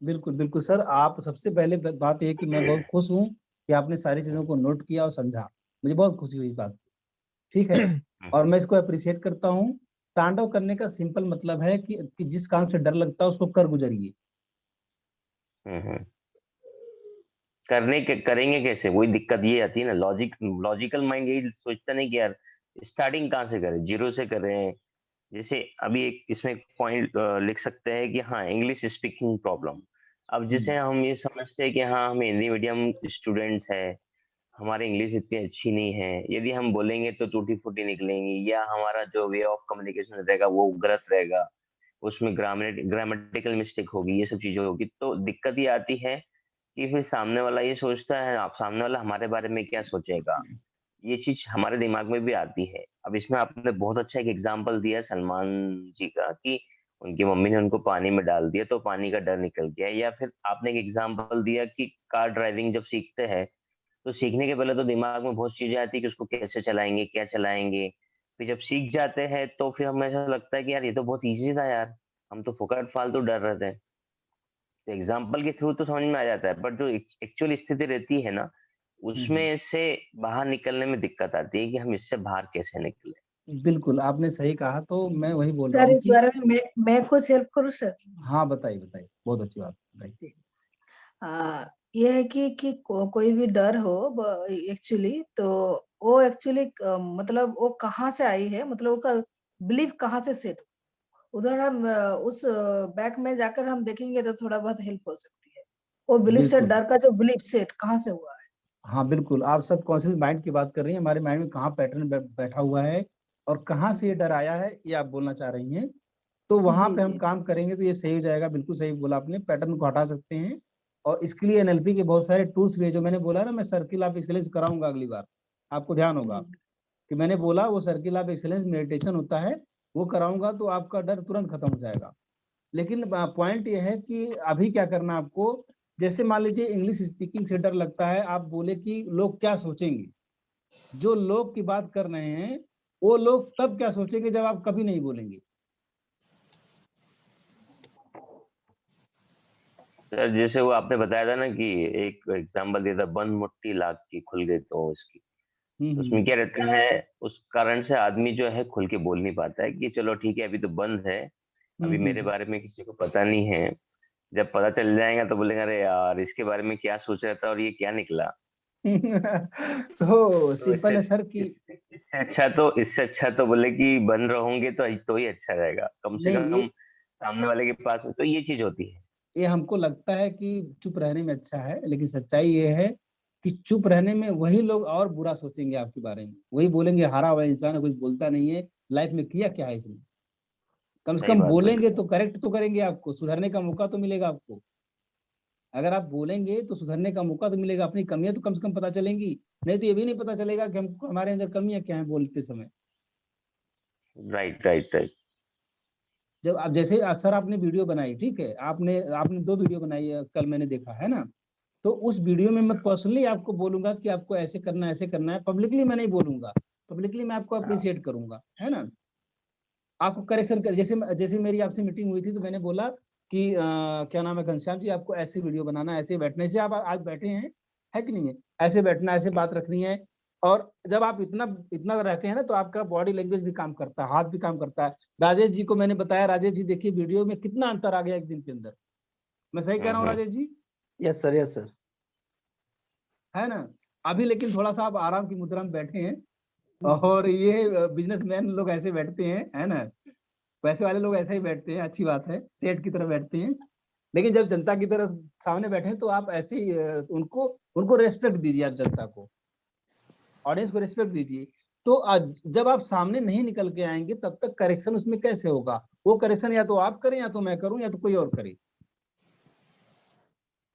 बिल्कुल, बिल्कुल सर। आप सबसे पहले बात ये है कि मैं बहुत खुश हूँ कि आपने सारी चीज़ों को नोट किया और समझा। मुझे बहुत खुशी हुई इस बात, ठीक है? और मैं इसको एप्रिशिएट करता हूँ। तांडव करने का सिंपल मतलब है कि जिस काम से डर लगता है उसको कर गुज़रिए। हुँ, हुँ। करेंगे कैसे? वही दिक्कत ये आती है ना, लॉजिकल माइंड यही सोचता नहीं कि यार स्टार्टिंग कहाँ से करें? ज़ीरो से करें। जैसे अभी एक इसमें पॉइंट लिख सकते हैं कि हाँ, इंग्लिश स्पीकिंग प्रॉब्लम। अब जैसे हम ये समझते हैं कि हाँ, हम हिंदी मीडियम स्टूडेंट्स हैं, हमारी इंग्लिश इतनी अच्छी नहीं है। यदि हम बोलेंगे तो टूटी-फूटी निकलेंगी, या हमारा जो वे ऑफ कम्युनिकेशन रहेगा वो गलत रहेगा। उसमें ग्रामेटिकल मिस्टेक होगी, ये सब चीज़ें होगी। तो दिक्कत ये आती है कि फिर सामने वाला ये सोचता है, आप सामने वाला हमारे बारे में क्या सोचेगा? ये चीज़ हमारे दिमाग में भी आती है। अब इसमें आपने बहुत अच्छा एक एग्ज़ाम्पल दिया सलमान जी का, कि उनकी मम्मी ने उनको पानी में डाल दिया तो पानी का डर निकल गया। या फिर आपने एक एग्ज़ाम्पल दिया कि कार ड्राइविंग जब सीखते हैं, तो सीखने के पहले तो दिमाग में बहुत चीज़ें आती है कि उसको कैसे चलाएँगे, क्या चलाएँगे? फिर जब सीख जाते हैं तो फिर हमें ऐसा लगता है कि यार ये तो बहुत ईज़ी था यार, हम तो फुकट फालतू डर रहे थे। तो एग्ज़ाम्पल के थ्रू तो समझ में आ जाता है, बट जो एक्चुअल स्थिति रहती है ना, उसमें से बाहर निकलने में दिक्कत आती है कि हम इससे बाहर कैसे निकलें? बिल्कुल, आपने सही कहा। तो मैं वही बोल रहा सर हूँ इस कि बारे में मैं कुछ हेल्प करूँ सर? हाँ, बताइए, बताइए। बहुत अच्छी बात बताई। ये है कि कोई भी डर हो एक्चुअली, तो वो एक्चुअली मतलब वो कहाँ से आई है, मतलब उसका बिलीफ कहाँ से सेट, उधर हम उस बैक में जाकर हम देखेंगे तो थोड़ा बहुत हेल्प हो सकती है। वो बिलीफ से, बिल्कुल, डर का जो बिलीफ सेट कहाँ से हुआ है। हाँ बिल्कुल, आप सब कॉन्शियस माइंड की बात कर रही हैं, हमारे माइंड में कहाँ पैटर्न बैठा हुआ है और कहाँ से ये डर आया है, ये आप बोलना चाह रही हैं। तो वहां पे हम काम करेंगे तो ये सही हो जाएगा। बिल्कुल सही बोला आपने, पैटर्न को हटा सकते हैं। और इसके लिए एनएलपी के बहुत सारे टूल्स भी है, जो मैंने बोला ना, मैं सर्किल ऑफ एक्सीलेंस कराऊंगा अगली बार। आपको ध्यान होगा कि मैंने बोला वो सर्किल ऑफ एक्सीलेंस मेडिटेशन होता है, वो कराऊंगा तो आपका डर तुरंत खत्म हो जाएगा। लेकिन पॉइंट ये है कि अभी क्या करना आपको, जैसे मान लीजिए इंग्लिश स्पीकिंग से डर लगता है, आप बोले कि लोग क्या सोचेंगे। जो लोग की बात कर रहे हैं वो लोग तब क्या सोचेंगे जब आप कभी नहीं बोलेंगे। सर जैसे वो आपने बताया था ना कि एक एग्जांपल दिया था, बंद मुट्ठी लाख की खुल गई तो उसकी, तो उसमें क्या रहता है, उस कारण से आदमी जो है खुल के बोल नहीं पाता है कि चलो ठीक है अभी तो बंद है, अभी मेरे बारे में किसी को पता नहीं है, जब पता चल जाएगा तो बोलेंगे अरे यार इसके बारे में क्या सोच रहा था और ये क्या निकला। तो तो सिंपल है सर कि इससे अच्छा तो बोले कि बंद रहोगे तो ही अच्छा रहेगा, कम से नहीं, कम सामने वाले के पास तो ये चीज होती है। ये हमको लगता है कि चुप रहने में अच्छा है, लेकिन सच्चाई ये है कि चुप रहने में वही लोग और बुरा सोचेंगे आपके बारे में। वही बोलेंगे हारा हुआ इंसान है, कुछ बोलता नहीं है, लाइफ में किया क्या है इसने। कम से सही कम बात बोली। बोलेंगे तो करेक्ट तो करेंगे, आपको सुधरने का मौका तो मिलेगा आपको। अगर आप बोलेंगे तो सुधरने का मौका तो मिलेगा, अपनी कमियां तो कम से कम पता चलेंगी। नहीं तो ये भी नहीं पता चलेगा कि हमको हमारे अंदर कमियां क्या है बोलते समय। Right right right. जब आप जैसे सर आपने वीडियो बनाई, ठीक है, आपने आपने 2 वीडियो बनाई है, कल मैंने देखा है ना। तो उस वीडियो में मैं पर्सनली आपको बोलूंगा कि आपको ऐसे करना है, ऐसे करना है। पब्लिकली मैं नहीं बोलूंगा, पब्लिकली मैं आपको अप्रिशिएट करूंगा, है ना। आपको करेक्शन कर, जैसे जैसे मेरी आपसे मीटिंग हुई थी तो मैंने बोला कि क्या नाम है घनश्याम जी, आपको ऐसे वीडियो बनाना, ऐसे बैठने से आप आज बैठे हैं, है कि नहीं है, ऐसे बैठना, ऐसे बात रखनी है। और जब आप इतना इतना रहते हैं ना तो आपका बॉडी लैंग्वेज भी काम करता है, हाथ भी काम करता है। राजेश जी को मैंने बताया, राजेश जी देखिए वीडियो में कितना अंतर आ गया एक दिन के अंदर। मैं सही कह रहा हूँ Rajesh ji? Yes sir, yes sir. है ना। अभी लेकिन थोड़ा सा आप आराम की मुद्रा में बैठे हैं, और ये बिजनेसमैन लोग ऐसे बैठते हैं, है ना। पैसे वाले लोग ऐसे ही बैठते हैं, अच्छी बात है, सेठ की तरह बैठते हैं। लेकिन जब जनता की तरह सामने बैठे हैं तो आप ऐसे ही उनको उनको रेस्पेक्ट दीजिए, आप जनता को, ऑडियंस को रेस्पेक्ट दीजिए। तो जब आप सामने नहीं निकल के आएंगे तब तक करेक्शन उसमें कैसे होगा। वो करेक्शन या तो आप करें, या तो मैं करूं, या तो कोई और करे।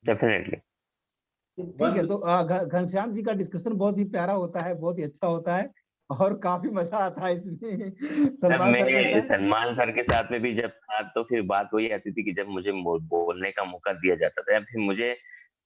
डेफिनेटली। ठीक है, तो घनश्याम जी का डिस्कशन बहुत ही प्यारा होता है, बहुत ही अच्छा होता है, और काफी मजा आता है इसमें। जब सलमान सर के मैं साथ। सलमान सर के साथ में भी जब था तो फिर बात वही आती थी कि जब मुझे बोलने का मौका दिया जाता था, या फिर मुझे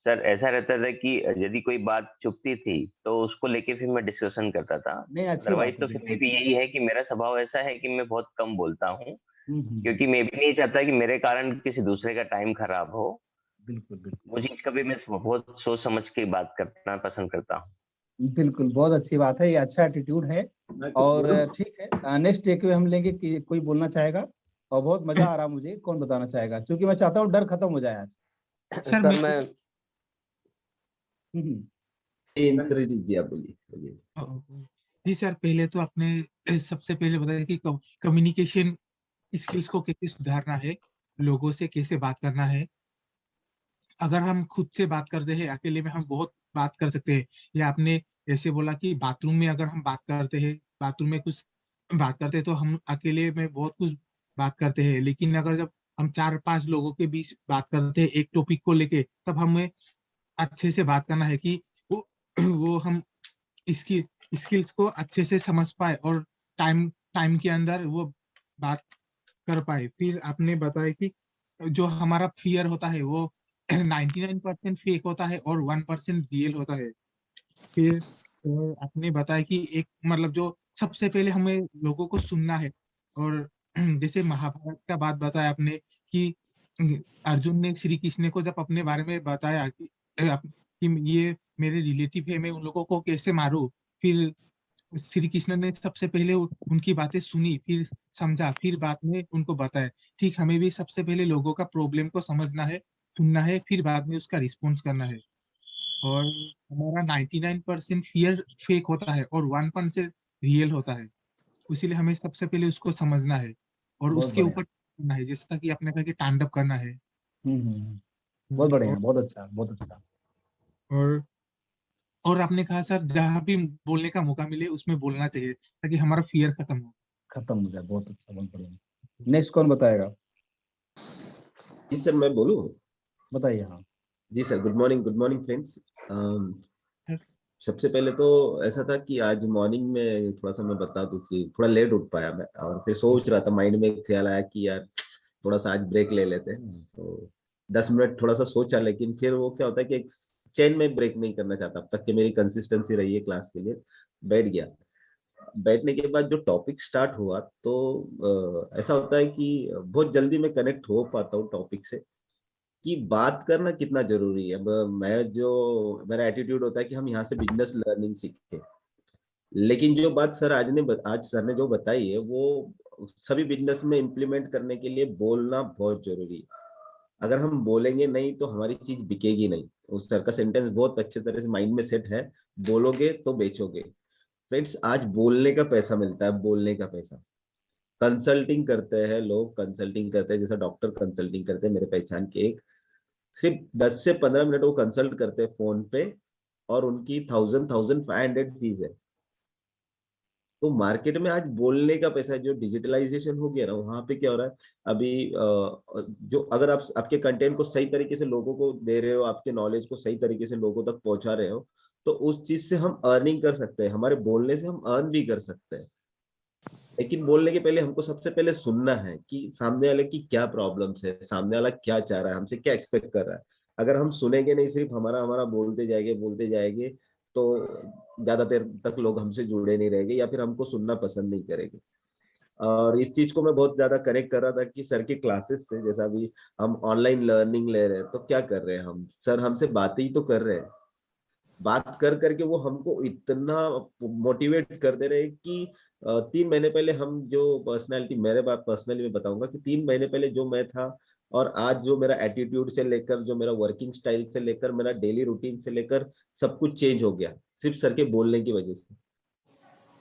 सर ऐसा रहता था कि यदि कोई बात चुभती थी तो उसको लेके फिर मैं डिस्कशन करता था। नहीं, अच्छी बात अदरवाइज है, तो फिर बिल्कुल। भी यही है कि मेरा स्वभाव ऐसा है कि मैं बहुत कम बोलता हूँ, हम्म। क्योंकि मैं भी नहीं चाहता कि मेरे कारण किसी दूसरे का टाइम खराब हो। बिल्कुल बिल्कुल। वो चीज कभी मैं बहुत सोच समझ के बात करना पसंद करता हूँ। बिल्कुल, बहुत अच्छी बात है, ये अच्छा एटीट्यूड है। मैं कुछ और बोलूं? ठीक है, नेक्स्ट टेक हम लेंगे कि कोई बोलना चाहेगा। और बहुत मजा आ रहा मुझे, कौन बताना चाहेगा, क्योंकि मैं चाहता हूँ डर खत्म हो जाए आज। सर सर मैं मैं इंद्रजीत जी आप बोलिए बोलिए। जी सर, पहले तो आपने सबसे पहले बताया कि कम्युनिकेशन स्किल्स को कैसे सुधारना है, लोगों से कैसे बात करना है। अगर हम खुद से बात करते हैं अकेले में हम बहुत बात कर सकते हैं। या आपने ऐसे बोला कि बाथरूम में अगर हम बात करते हैं, बाथरूम में कुछ बात करते हैं तो हम अकेले में बहुत कुछ बात करते हैं। लेकिन अगर जब हम 4-5 लोगों के बीच बात करते हैं एक टॉपिक को लेके, तब हमें अच्छे से बात करना है कि वो हम इसकी स्किल्स को अच्छे से समझ पाए और टाइम टाइम के अंदर वो बात कर पाए। फिर आपने बताया कि जो हमारा फियर होता है वो 99% फेक होता है और 1% रियल होता है। फिर आपने बताया कि एक मतलब जो सबसे पहले हमें लोगों को सुनना है। और जैसे महाभारत का बात बताया आपने कि अर्जुन ने श्री कृष्ण को जब अपने बारे में बताया कि ये मेरे रिलेटिव है, मैं उन लोगों को कैसे मारूं। फिर श्री कृष्ण ने सबसे पहले उनकी बातें सुनी, फिर समझा, फिर बाद में उनको बताया। ठीक हमें भी सबसे पहले लोगों का प्रॉब्लम को समझना है, सुनना है, फिर बाद में उसका रिस्पॉन्स करना है। और हमारा 99% फियर फेक होता है और 1% रियल होता है। इसीलिए हमें सबसे पहले उसको समझना है और बहुत उसके बढ़िया। ऊपर करना है, जैसा कि आपने कहा कि तांडव करना है। बहुत बढ़िया, और, बहुत अच्छा, बहुत अच्छा। और और आपने कहा सर जहाँ भी बोलने का मौका मिले उसमें बोलना चाहिए ताकि हमारा फियर खत्म हो जाए। बहुत अच्छा, बहुत बढ़िया। नेक्स्ट कौन बताएगा? जी सर, मैं बोलूं? बताइए। हाँ जी सर, गुड मॉर्निंग फ्रेंड्स। सबसे पहले तो ऐसा था कि आज मॉर्निंग में थोड़ा सा मैं बता दूं कि थोड़ा लेट उठ पाया मैं, और फिर सोच रहा था, माइंड में एक ख्याल आया कि यार थोड़ा सा आज ब्रेक ले लेते हैं। तो 10 मिनट थोड़ा सा सोचा, लेकिन फिर वो क्या होता है कि एक चेन में ब्रेक नहीं करना चाहता। अब तक कि मेरी कंसिस्टेंसी रही है क्लास के लिए, बैठ गया। बैठने के बाद जो टॉपिक स्टार्ट हुआ तो ऐसा होता है कि बहुत जल्दी मैं कनेक्ट हो पाता हूँ टॉपिक से, कि बात करना कितना जरूरी है। मेरा एटीट्यूड होता है कि हम यहाँ से बिजनेस लर्निंग सीखें, लेकिन जो बात आज सर ने जो बताई है वो सभी बिजनेस में इम्प्लीमेंट करने के लिए बोलना बहुत जरूरी है। अगर हम बोलेंगे नहीं तो हमारी चीज बिकेगी नहीं। उस सर का सेंटेंस बहुत अच्छे तरह से माइंड में सेट है, बोलोगे तो बेचोगे। फ्रेंड्स, आज बोलने का पैसा मिलता है, बोलने का पैसा। कंसल्टिंग करते हैं लोग, कंसल्टिंग करते हैं, जैसा डॉक्टर कंसल्टिंग करते हैं मेरे पहचान के एक, सिर्फ 10 से 15 मिनट वो कंसल्ट करते हैं फोन पे, और उनकी 1500 फीस है। तो मार्केट में आज बोलने का पैसा है। जो डिजिटलाइजेशन हो गया ना, वहां पे क्या हो रहा है अभी, जो अगर आप आपके कंटेंट को सही तरीके से लोगों को दे रहे हो, आपके नॉलेज को सही तरीके से लोगों तक पहुंचा रहे हो, तो उस चीज से हम अर्निंग कर सकते हैं। हमारे बोलने से हम अर्न भी कर सकते हैं। लेकिन बोलने के पहले हमको सबसे पहले सुनना है कि सामने वाले की क्या प्रॉब्लम्स है, सामने वाला क्या चाह रहा है, हमसे क्या एक्सपेक्ट कर रहा है। अगर हम सुनेंगे नहीं, सिर्फ हमारा हमारा बोलते जाएंगे, तो ज्यादा देर तक लोग हमसे जुड़े नहीं रहेंगे, या फिर हमको सुनना पसंद नहीं करेंगे। और इस चीज को मैं बहुत ज्यादा कनेक्ट कर रहा था कि सर की क्लासेस से, जैसा अभी हम ऑनलाइन लर्निंग ले रहे हैं, तो क्या कर रहे हैं हम, सर हमसे बातें ही तो कर रहे हैं। बात कर करके वो हमको इतना मोटिवेट कर दे रहे हैं कि 3 महीने पहले हम जो पर्सनैलिटी, मेरे बात पर्सनली मैं बताऊंगा कि 3 महीने पहले जो मैं था, और आज जो मेरा एटीट्यूड से लेकर, जो मेरा वर्किंग स्टाइल से लेकर, मेरा डेली रूटीन से लेकर, सब कुछ चेंज हो गया सिर्फ सर के बोलने की वजह से।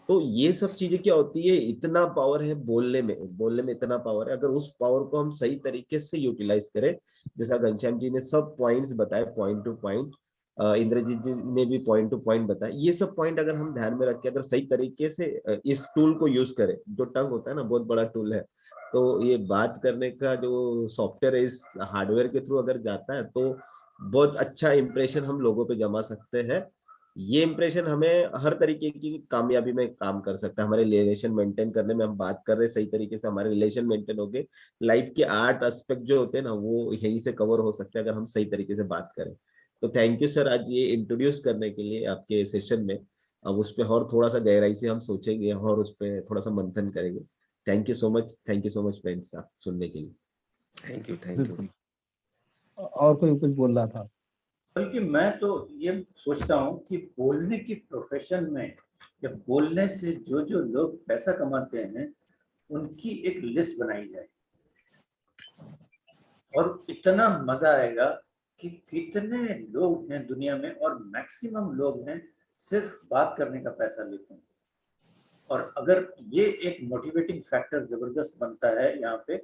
तो ये सब चीजें क्या होती है, इतना पावर है बोलने में इतना पावर है। अगर उस पावर को हम सही तरीके से यूटिलाइज करें, जैसा घनश्याम जी ने सब पॉइंट्स बताए, पॉइंट टू पॉइंट, इंद्रजीत जी ने भी पॉइंट टू पॉइंट बताया, ये सब पॉइंट अगर हम ध्यान में रखें, अगर सही तरीके से इस टूल को यूज करें, जो टंग होता है ना, बहुत बड़ा टूल है। तो ये बात करने का जो सॉफ्टवेयर है, इस हार्डवेयर के थ्रू अगर जाता है, तो बहुत अच्छा इंप्रेशन हम लोगों पे जमा सकते हैं। ये इंप्रेशन हमें हर तरीके की कामयाबी में काम कर सकता है। हमारे रिलेशन मेंटेन करने में, हम बात कर रहे हैं सही तरीके से, हमारे रिलेशन मेंटेन हो गए। लाइफ के 8 एस्पेक्ट जो होते हैं ना, वो यहीं से कवर हो सकते हैं अगर हम सही तरीके से बात करें। तो थैंक यू सर, आज ये इंट्रोड्यूस करने के लिए आपके सेशन में। अब उस पर और थोड़ा सा गहराई से हम सोचेंगे और उस पर थोड़ा सा मंथन करेंगे। Thank you so much friends, आप सुनने के लिए। Thank you. और कोई कुछ बोल रहा था? बल्कि मैं तो ये सोचता हूँ कि बोलने की प्रोफेशन में, या बोलने से जो जो लोग पैसा कमाते हैं, उनकी एक लिस्ट बनाई जाए, और इतना मजा आएगा कि कितने लोग हैं दुनिया में, और मैक्सिमम लोग हैं सिर्फ बात करने का पैसा लेते हैं। और अगर ये एक मोटिवेटिंग फैक्टर जबरदस्त बनता है यहाँ पे,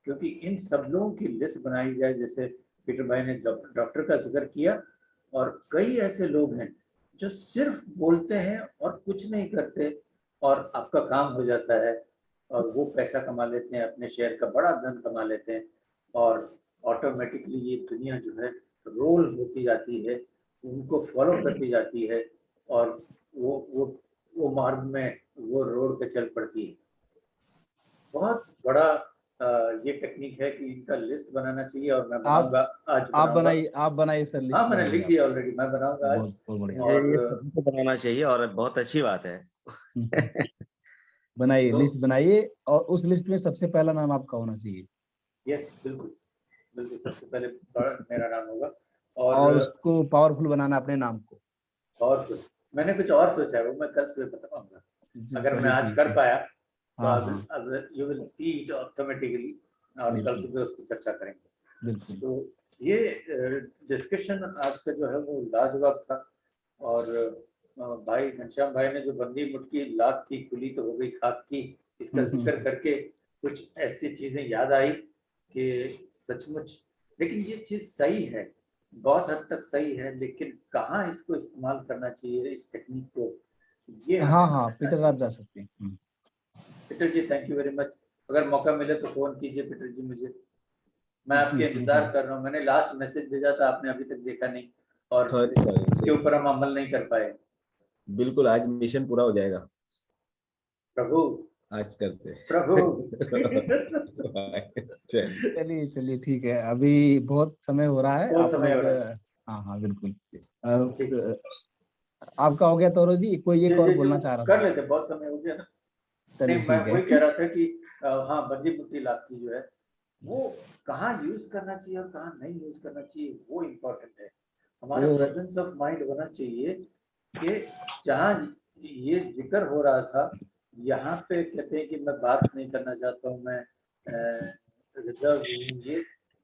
क्योंकि इन सब लोगों की लिस्ट बनाई जाए, जैसे पीटर भाई ने डॉक्टर का जिक्र किया, और कई ऐसे लोग हैं जो सिर्फ बोलते हैं और कुछ नहीं करते, और आपका काम हो जाता है, और वो पैसा कमा लेते हैं, अपने शेयर का बड़ा धन कमा लेते हैं, और ऑटोमेटिकली ये दुनिया जो है रोल होती जाती है, उनको फॉलो करती जाती है, और वो मार्ग में, वो रोड पे चल पड़ती है। बहुत बड़ा ये टेक्निक है कि इनका लिस्ट बनाना चाहिए, और मैं बनाऊंगा आज। आप बनाइए सर लिस्ट। हाँ, मैंने लिख दिया ऑलरेडी, मैं बनाऊंगा आज। बहुत बढ़िया। और ये सभी को बनाना चाहिए, और बहुत अच्छी बात है। बनाइए, लिस्ट बनाइए, और उस लिस्ट में सबसे पहला नाम आपका होना चाहिए। यस, बिल्कुल बिल्कुल, सबसे पहले मेरा नाम होगा। और उसको पावरफुल बनाना अपने नाम को। पावरफुल, मैंने कुछ और सोचा है, वो मैं कल सुबह बताऊंगा। अगर मैं आज कर पाया तो अब you will see it automatically, और कल सुबह उसकी चर्चा करेंगे। तो ये डिस्कशन आज का जो है वो लाजवाब था। और भाई घनश्याम भाई ने जो बंदी मुट्ठी लाख की खुली तो हो गई खाक की, इसका जिक्र करके कुछ ऐसी चीजें याद आई कि सचमुच, लेकिन ये चीज सही है। बहुत हद तक सही है, लेकिन कहाँ इसको इस्तेमाल करना चाहिए इस टेक्निक को, ये हाँ पीटर आप जा सकते हैं। Peter ji thank you very much. अगर मौका मिले तो फोन कीजिए पीटर जी मुझे, मैं आपके इंतजार कर रहा हूँ। मैंने लास्ट मैसेज भेजा था, आपने अभी तक देखा नहीं, और इसके ऊपर हम अमल नहीं कर पाए। बिल्कुल, आज मिशन पूरा हो जाएगा प्रभु, आज करते प्रभु। चलिए ठीक है, अभी बहुत समय हो रहा है, आप लोग हाँ बिल्कुल। आपका हो गया तौरो जी, कोई एक और बोलना चाह रहा था? कर लेते, बहुत समय हो गया ना। चलिए मैं ठीक है। वही कह रहा था कि हाँ बंदी बुट्टी लाठी जो है वो कहाँ यूज करना चाहिए और कहाँ नहीं यूज करना चाहिए, वो इम्पोर्टेंट है। हमारा प्रेजेंस ऑफ माइंड होना चाहिए कि जहाँ ये जिक्र हो रहा था, यहाँ पे कहते हैं कि मैं बात नहीं करना चाहता हूँ, मैं रिजर्व हूँ, ये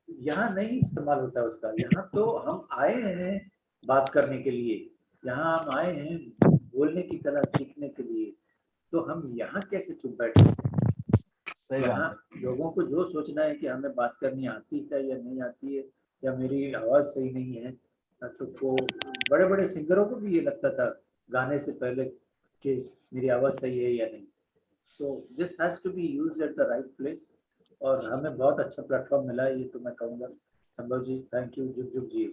यहाँ नहीं इस्तेमाल होता है उसका। यहाँ तो हम आए हैं बात करने के लिए, यहाँ हम आए हैं बोलने की कला सीखने के लिए, तो हम यहाँ कैसे चुप बैठे? यहाँ लोगों को जो सोचना है कि हमें बात करनी आती है या नहीं आती है, या मेरी आवाज सही नहीं है, तो को बड़े बड़े सिंगरों को भी ये लगता था गाने से पहले कि मेरी आवाज सही है या नहीं। तो this has to be used at the right place, और हमें बहुत अच्छा प्लेटफॉर्म मिला है, ये तो मैं कहूँगा। संभव जी थैंक यू, जुग जुग जी।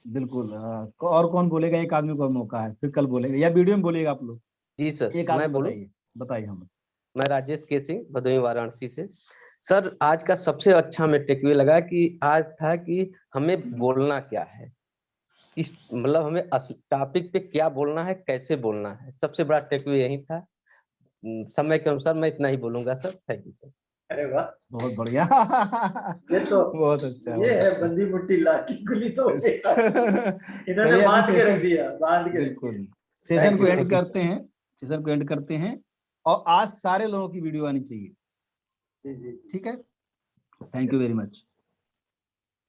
बिल्कुल। और कौन बोलेगा? एक आदमी को मौका है, फिर कल बोलेगा या वीडियो में बोलेगा आप लोग? जी सर, एक आदमी बताइए हमें। मैं राजेश के सिंह, भदोही वाराणसी से। सर आज का सबसे अच्छा हमें टेकअवे लगा कि आज था कि हमें बोलना क्या है, इस मतलब हमें टॉपिक पे क्या बोलना है, कैसे बोलना है, सबसे बड़ा टेकअवे यही था। समय के अनुसार मैं इतना ही बोलूंगा सर। Thank you sir. अरे वाह, बहुत बढ़िया। ये तो बहुत अच्छा, ये है बंदी मुट्ठी लाठी गुली, तो इन्होंने बांध के रख दिया, बांध के। बिल्कुल। सेशन को एंड करते हैं, सेशन को एंड करते हैं, और आज सारे लोगों की वीडियो आनी चाहिए। जी जी ठीक है, थैंक यू वेरी मच।